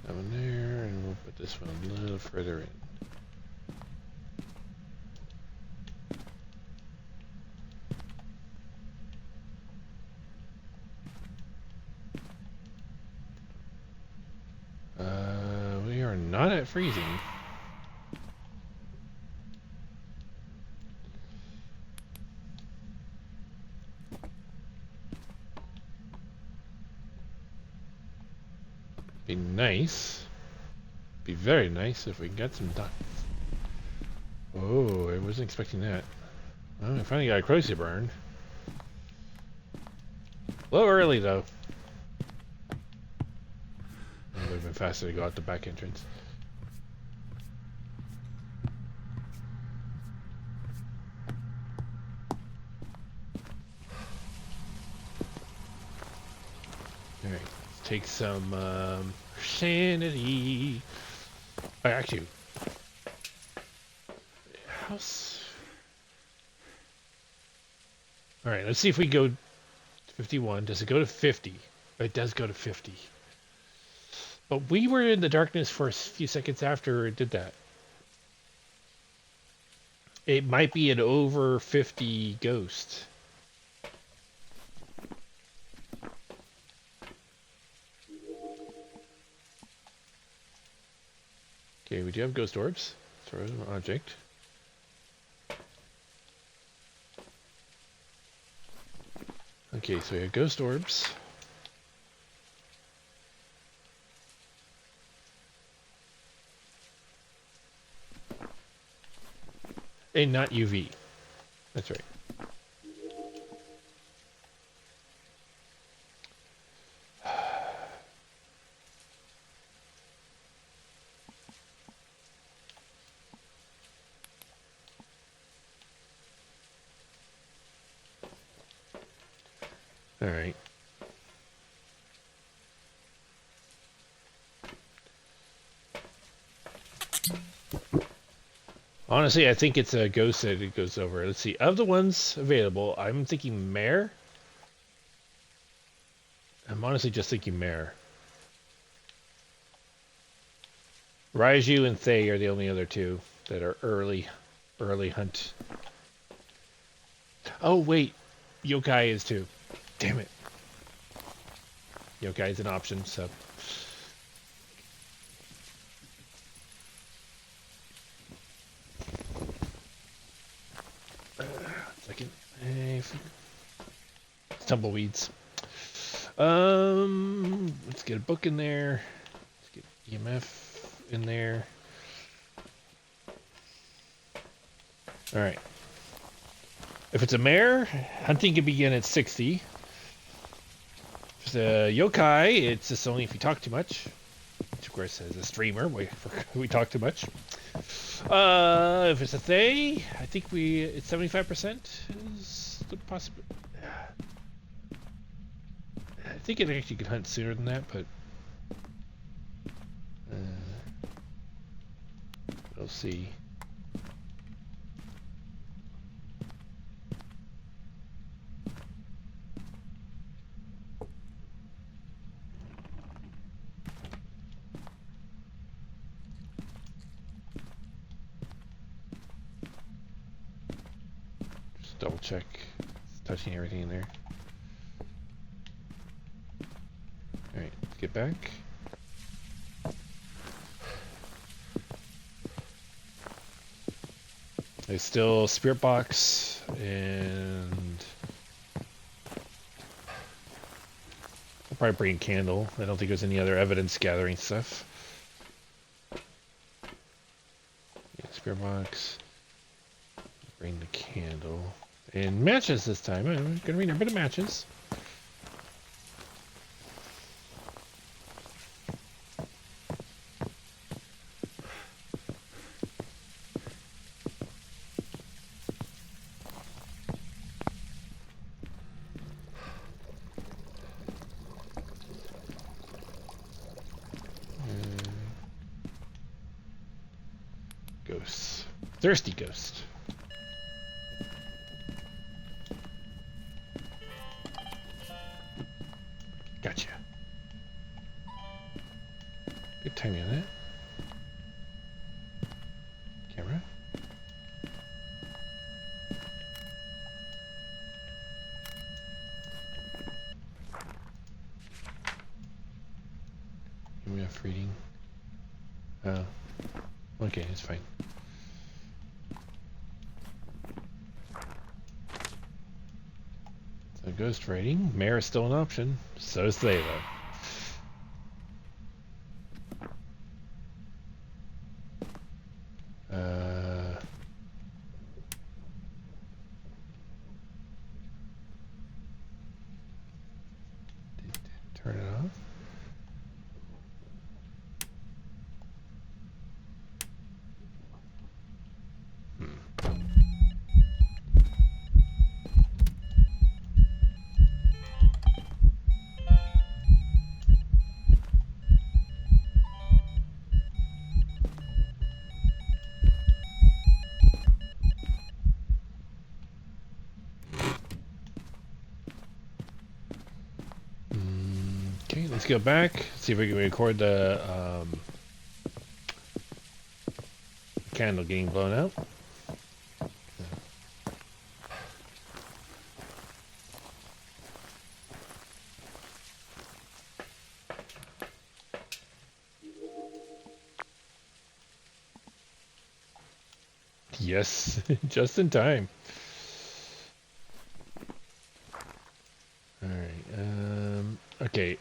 That one there, and we'll put this one a little further in. We are not at freezing. Be nice. Be very nice if we can get some done. Oh, I wasn't expecting that. Oh, I finally got a crazy burn. A little early though. It would have been faster to go out the back entrance. Alright, let's take some sanity. Oh, actually, house. Alright, let's see if we go to 51. Does it go to 50? It does go to 50. But we were in the darkness for a few seconds after it did that. It might be an over 50 ghost. Okay, we do have ghost orbs. Throw an object. Okay, so we have ghost orbs. And not UV. That's right. All right. Honestly, I think it's a ghost that it goes over. Let's see. Of the ones available, I'm thinking Mare. I'm honestly just thinking Mare. Raiju and Thay are the only other two that are early hunt. Oh, wait. Yokai is too. Damn it. Yokai is an option, so. Second. Tumbleweeds. Let's get a book in there. Let's get EMF in there. All right. If it's a mare, hunting can begin at 60. If it's a yokai, it's just only if you talk too much. Which, of course, as a streamer, we talk too much. If it's a Thay, I think it's 75% is the possibility. I think it actually could hunt sooner than that, but we'll see. Just double check. It's touching everything in there. Alright, let's get back. There's still Spirit Box and I'll probably bring Candle. I don't think there's any other evidence gathering stuff. Yeah, Spirit Box. Bring the Candle. And matches this time. I'm gonna bring a bit of matches. Ghosts. Thirsty ghost. Gotcha. Good timing on that. Camera. EMF reading. Oh. Okay, it's fine. So ghost rating. Mare is still an option. So is they, though. Turn it off. let's go back. See if we can record the candle getting blown out. Yes, just in time. Alright, okay,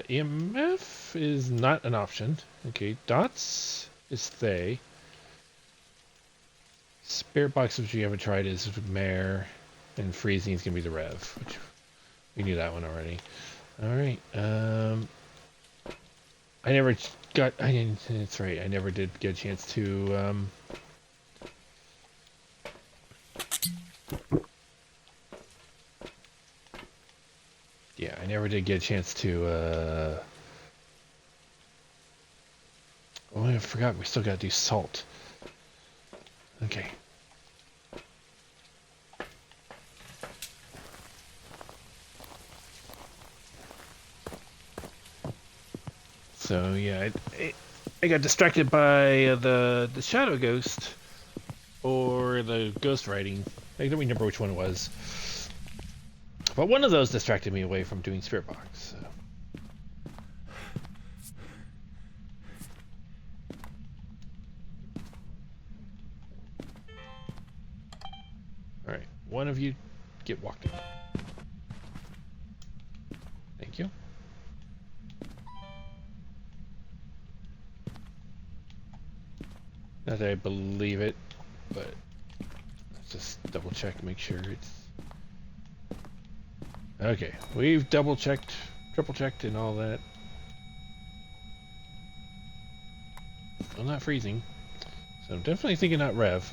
EMF is not an option. Okay, dots is they. Spirit box, which we haven't tried, is mare, and freezing is gonna be the rev, which we knew that one already. Alright, I never got, I didn't, that's right, I never did get a chance to, yeah, I never did get a chance to, oh, I forgot, we still gotta do salt. Okay. So, yeah, I got distracted by the shadow ghost, or the ghost writing. I don't remember which one it was. But one of those distracted me away from doing Spirit Box. So. Alright, one of you get walked in. Thank you. Not that I believe it, but let's just double check, make sure it's... Okay, we've double checked, triple checked and all that. I'm not freezing, so I'm definitely thinking not rev.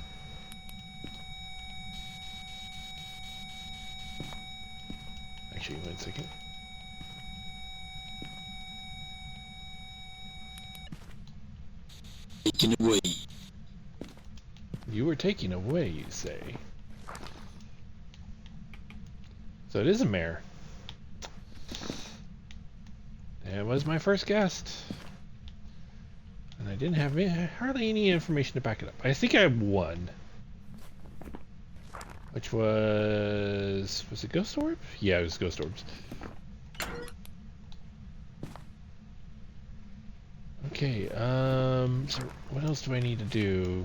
Actually, 1 second. Taken away. You were taken away, you say. So it is a mare. That was my first guest. And I didn't have hardly any information to back it up. I think I have one. Which was it Ghost Orb? Yeah, it was Ghost Orbs. Okay, so what else do I need to do?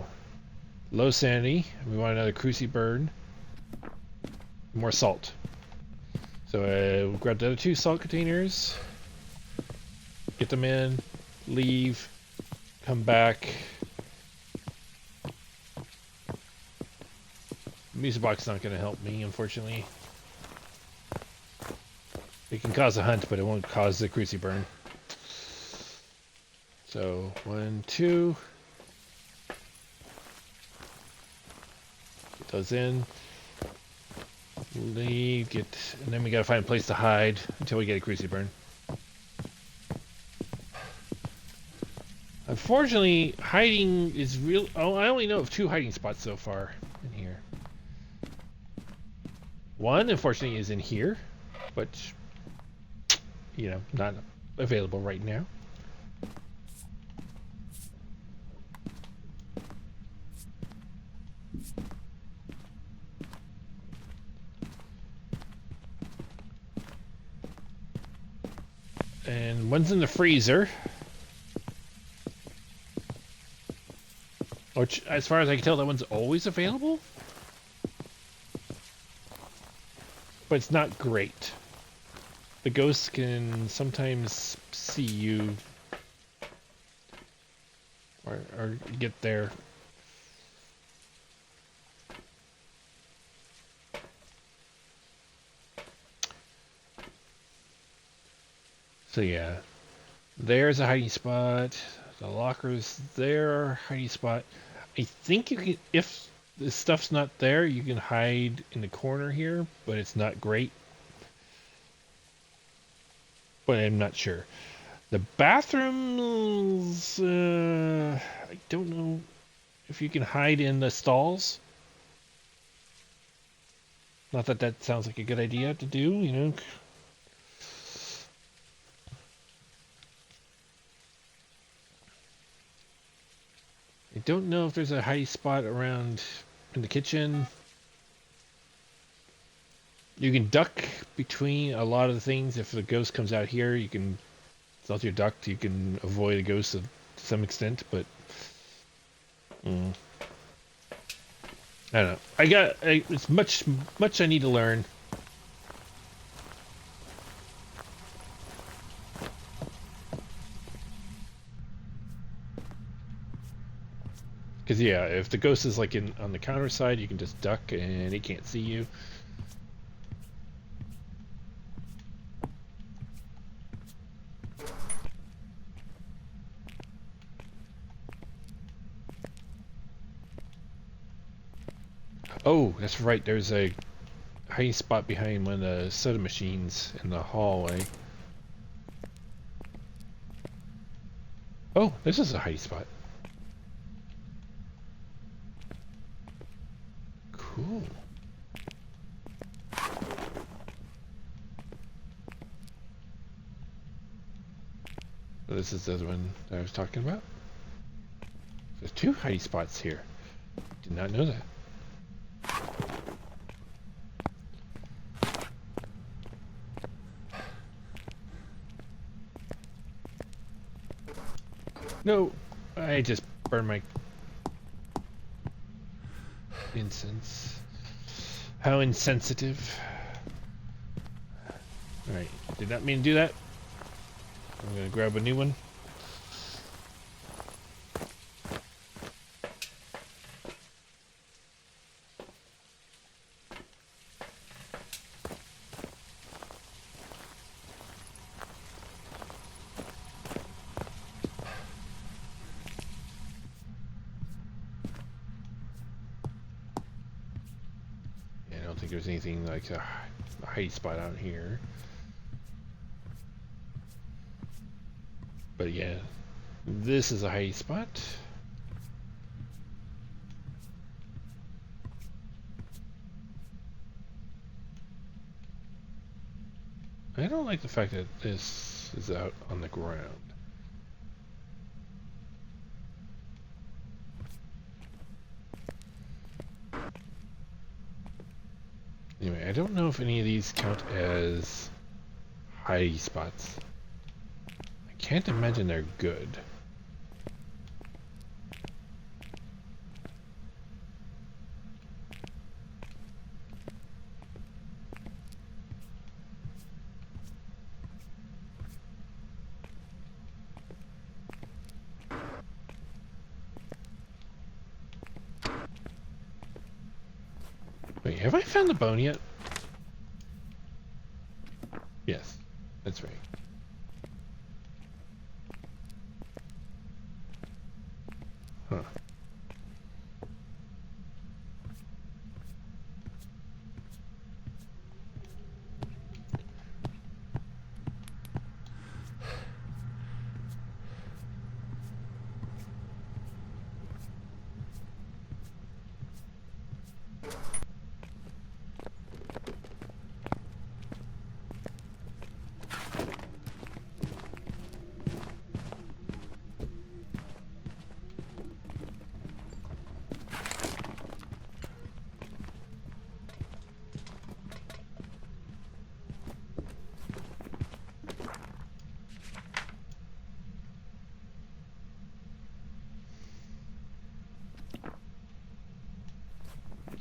Low sanity. We want another Cruci burn. More salt. So we'll grab the other 2 salt containers. Get them in. Leave. Come back. Music box is not going to help me, unfortunately. It can cause a hunt, but it won't cause the Cruci burn. So 1, 2. Get those in. Leave, and then we gotta find a place to hide until we get a Cruci burn. Unfortunately, hiding is real. Oh, I only know of 2 hiding spots so far in here. One, unfortunately, is in here, but you know, not available right now. And one's in the freezer. Which, as far as I can tell, that one's always available. But it's not great. The ghosts can sometimes see you. Or get there. So yeah, there's a hiding spot. The locker's there, hiding spot. I think you can, if the stuff's not there, you can hide in the corner here, but it's not great. But I'm not sure. The bathrooms, I don't know if you can hide in the stalls. Not that that sounds like a good idea to do, you know. I don't know if there's a hidey spot around in the kitchen. You can duck between a lot of the things. If the ghost comes out here, you can stealth your duck. You can avoid a ghost to some extent, but I don't know. It's much I need to learn. Because yeah, if the ghost is like in on the counter side, you can just duck and it can't see you. Oh, that's right. There's a hiding spot behind one of the soda machines in the hallway. Oh, this is a hiding spot. Cool. This is the other one that I was talking about. There's two hiding spots here. Did not know that. No, I just burned my incense. How insensitive. Alright, did not mean to do that. I'm gonna grab a new one. Yeah, I don't think there's anything like a hiding spot out here. But yeah, this is a hiding spot. I don't like the fact that this is out on the ground. Anyway, I don't know if any of these count as hiding spots. I can't imagine they're good. Wait, have I found the bone yet? Yes, that's right. Huh.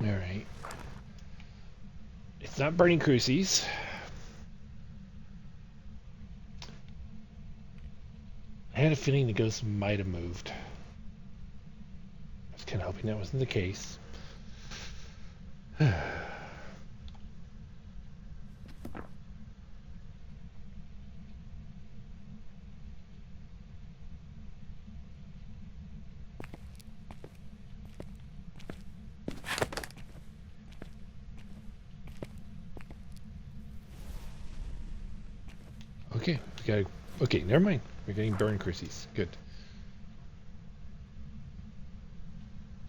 Alright. It's not burning crucies. I had a feeling the ghost might have moved. I was kind of hoping that wasn't the case. Okay, we gotta. Okay, never mind. We're getting burn crucies. Good.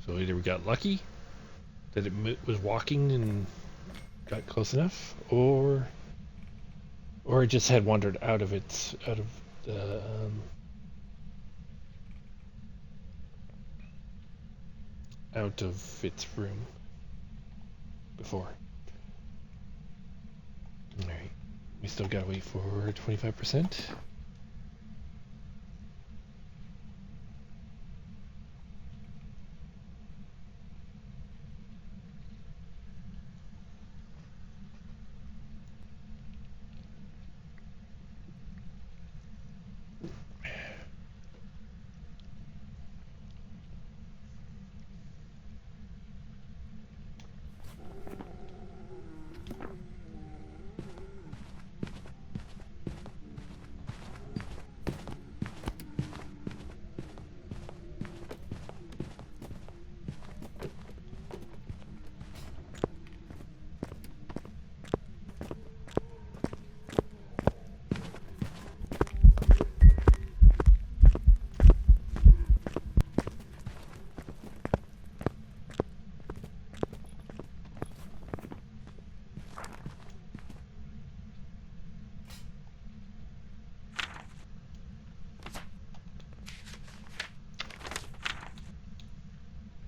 So either we got lucky that it was walking and got close enough, or it just had wandered out of the. out of its room before. Alright. We still gotta wait for 25%.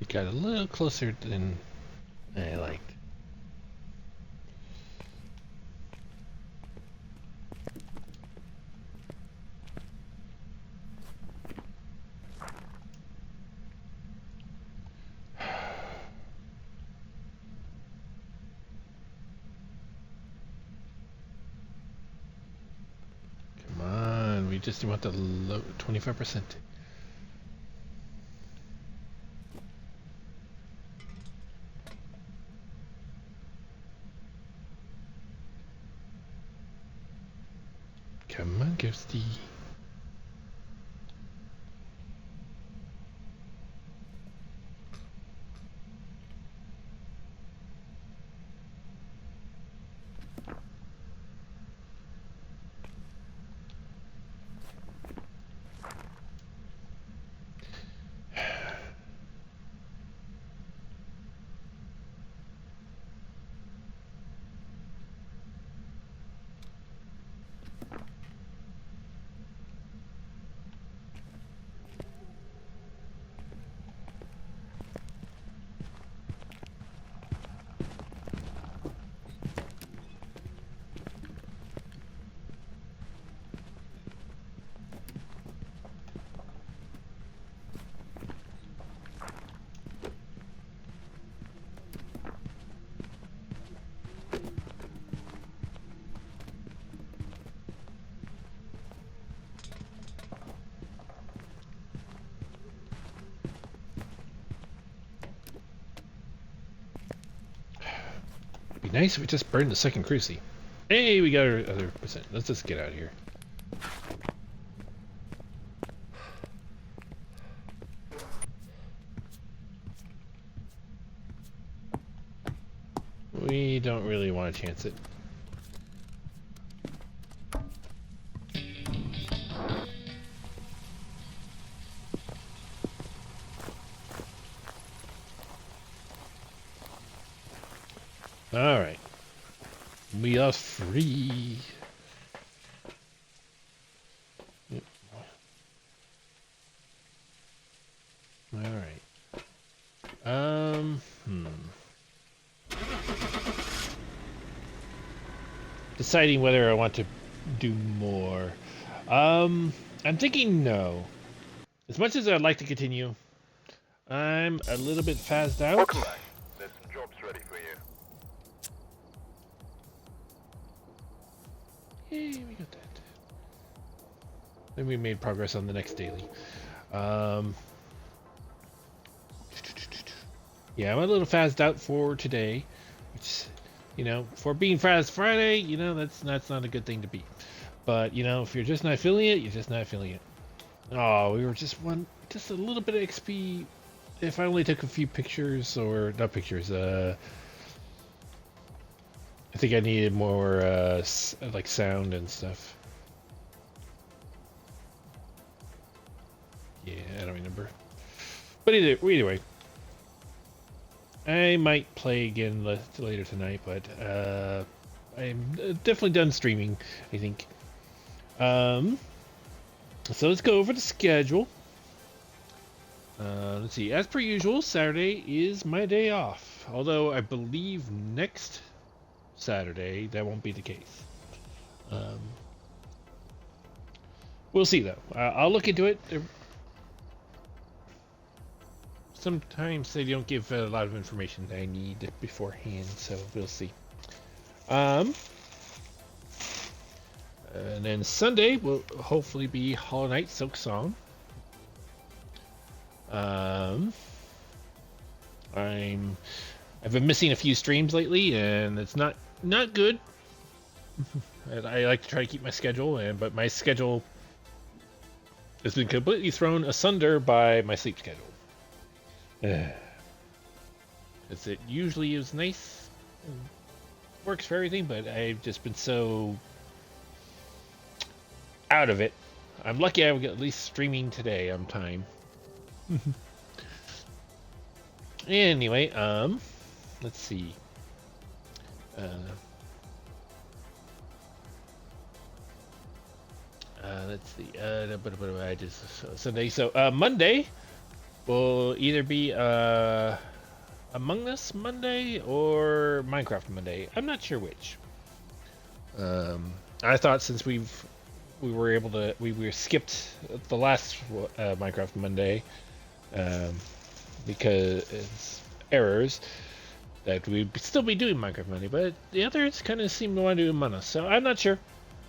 It got a little closer than I liked. Come on, we just want the low 25%. Come on, Ghosty. Be nice if we just burned the second cruci. Hey, we got our other percent. Let's just get out of here. We don't really want to chance it. Alright. We are free. Alright. Deciding whether I want to do more. I'm thinking no. As much as I'd like to continue, I'm a little bit phased out. Welcome back. There's some jobs ready for you. Yay, we got that. Then we made progress on the next daily. Yeah, I'm a little phased out for today, which, you know, for being Phas Friday, you know, that's not a good thing to be. But, you know, if you're just not feeling it, you're just not feeling it. Oh, we were just a little bit of XP. If I only took a few pictures, or not pictures, I think I needed more, like sound and stuff. Yeah, I don't remember. But either way, I might play again later tonight, but I'm definitely done streaming, I think. So let's go over the schedule. Let's see. As per usual, Saturday is my day off. Although I believe next Saturday that won't be the case. We'll see though. I'll look into it. Sometimes they don't give a lot of information that I need beforehand, so we'll see. And then Sunday will hopefully be Hollow Knight Silk Song. I've been missing a few streams lately, and it's not good. I like to try to keep my schedule, but my schedule has been completely thrown asunder by my sleep schedule. As it usually is nice, works for everything, but I've just been so out of it. I'm lucky I will get at least streaming today on time. Anyway, let's see. Let's see. I just Sunday. So Monday will either be Among Us Monday or Minecraft Monday. I'm not sure which. I thought since we were skipped the last Minecraft Monday because it's errors, that we'd still be doing Minecraft Monday, but the others kind of seem to want to do Among Us, so I'm not sure.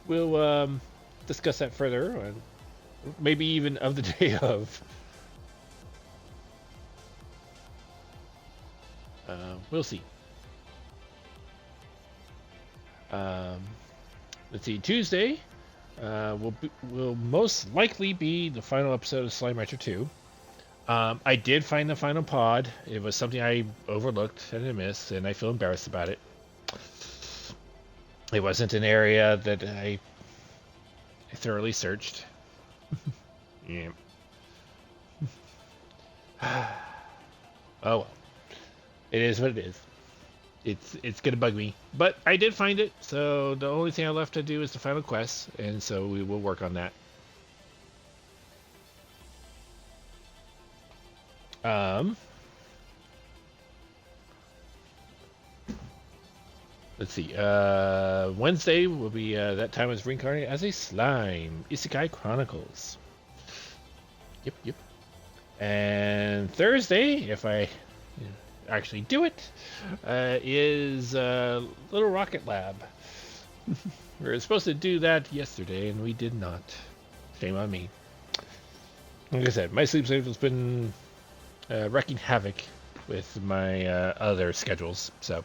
We'll discuss that further, maybe even of the day of. We'll see. Let's see. Tuesday will most likely be the final episode of Slime Rancher 2. I did find the final pod. It was something I overlooked and I missed, and I feel embarrassed about it. It wasn't an area that I thoroughly searched. Yeah. Oh well. It is what it is. It's gonna bug me, but I did find it. So the only thing I left to do is the final quest, and so we will work on that. Let's see. Wednesday will be that time is reincarnated as a slime. Isekai Chronicles. Yep. And Thursday, if I actually do it, is Little Rocket Lab. We were supposed to do that yesterday, and we did not. Shame on me. Like I said, my sleep schedule's been wreaking havoc with my other schedules, so.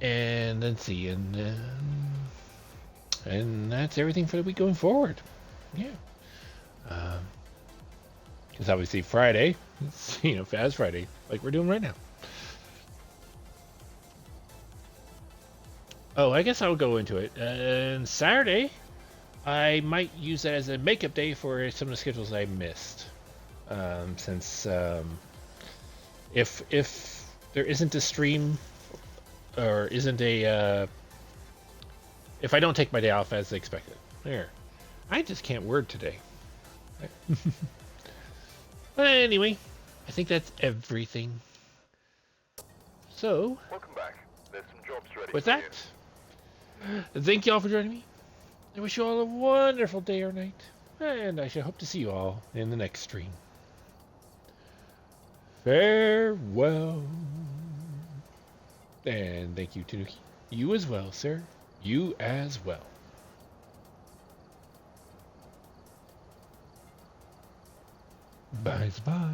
And let's see, and that's everything for the week going forward. Yeah. Because obviously Friday, it's, Phas Friday, like we're doing right now. Oh, I guess I'll go into it. And Saturday, I might use that as a makeup day for some of the schedules I missed. Since if there isn't a stream, or isn't a if I don't take my day off as expected, I just can't word today. But anyway, I think that's everything. So, Welcome back. There's some jobs ready with for that, thank you all for joining me. I wish you all a wonderful day or night, and I shall hope to see you all in the next stream. Farewell. And thank you, Tanuki. You as well, sir. You as well. Bye-bye.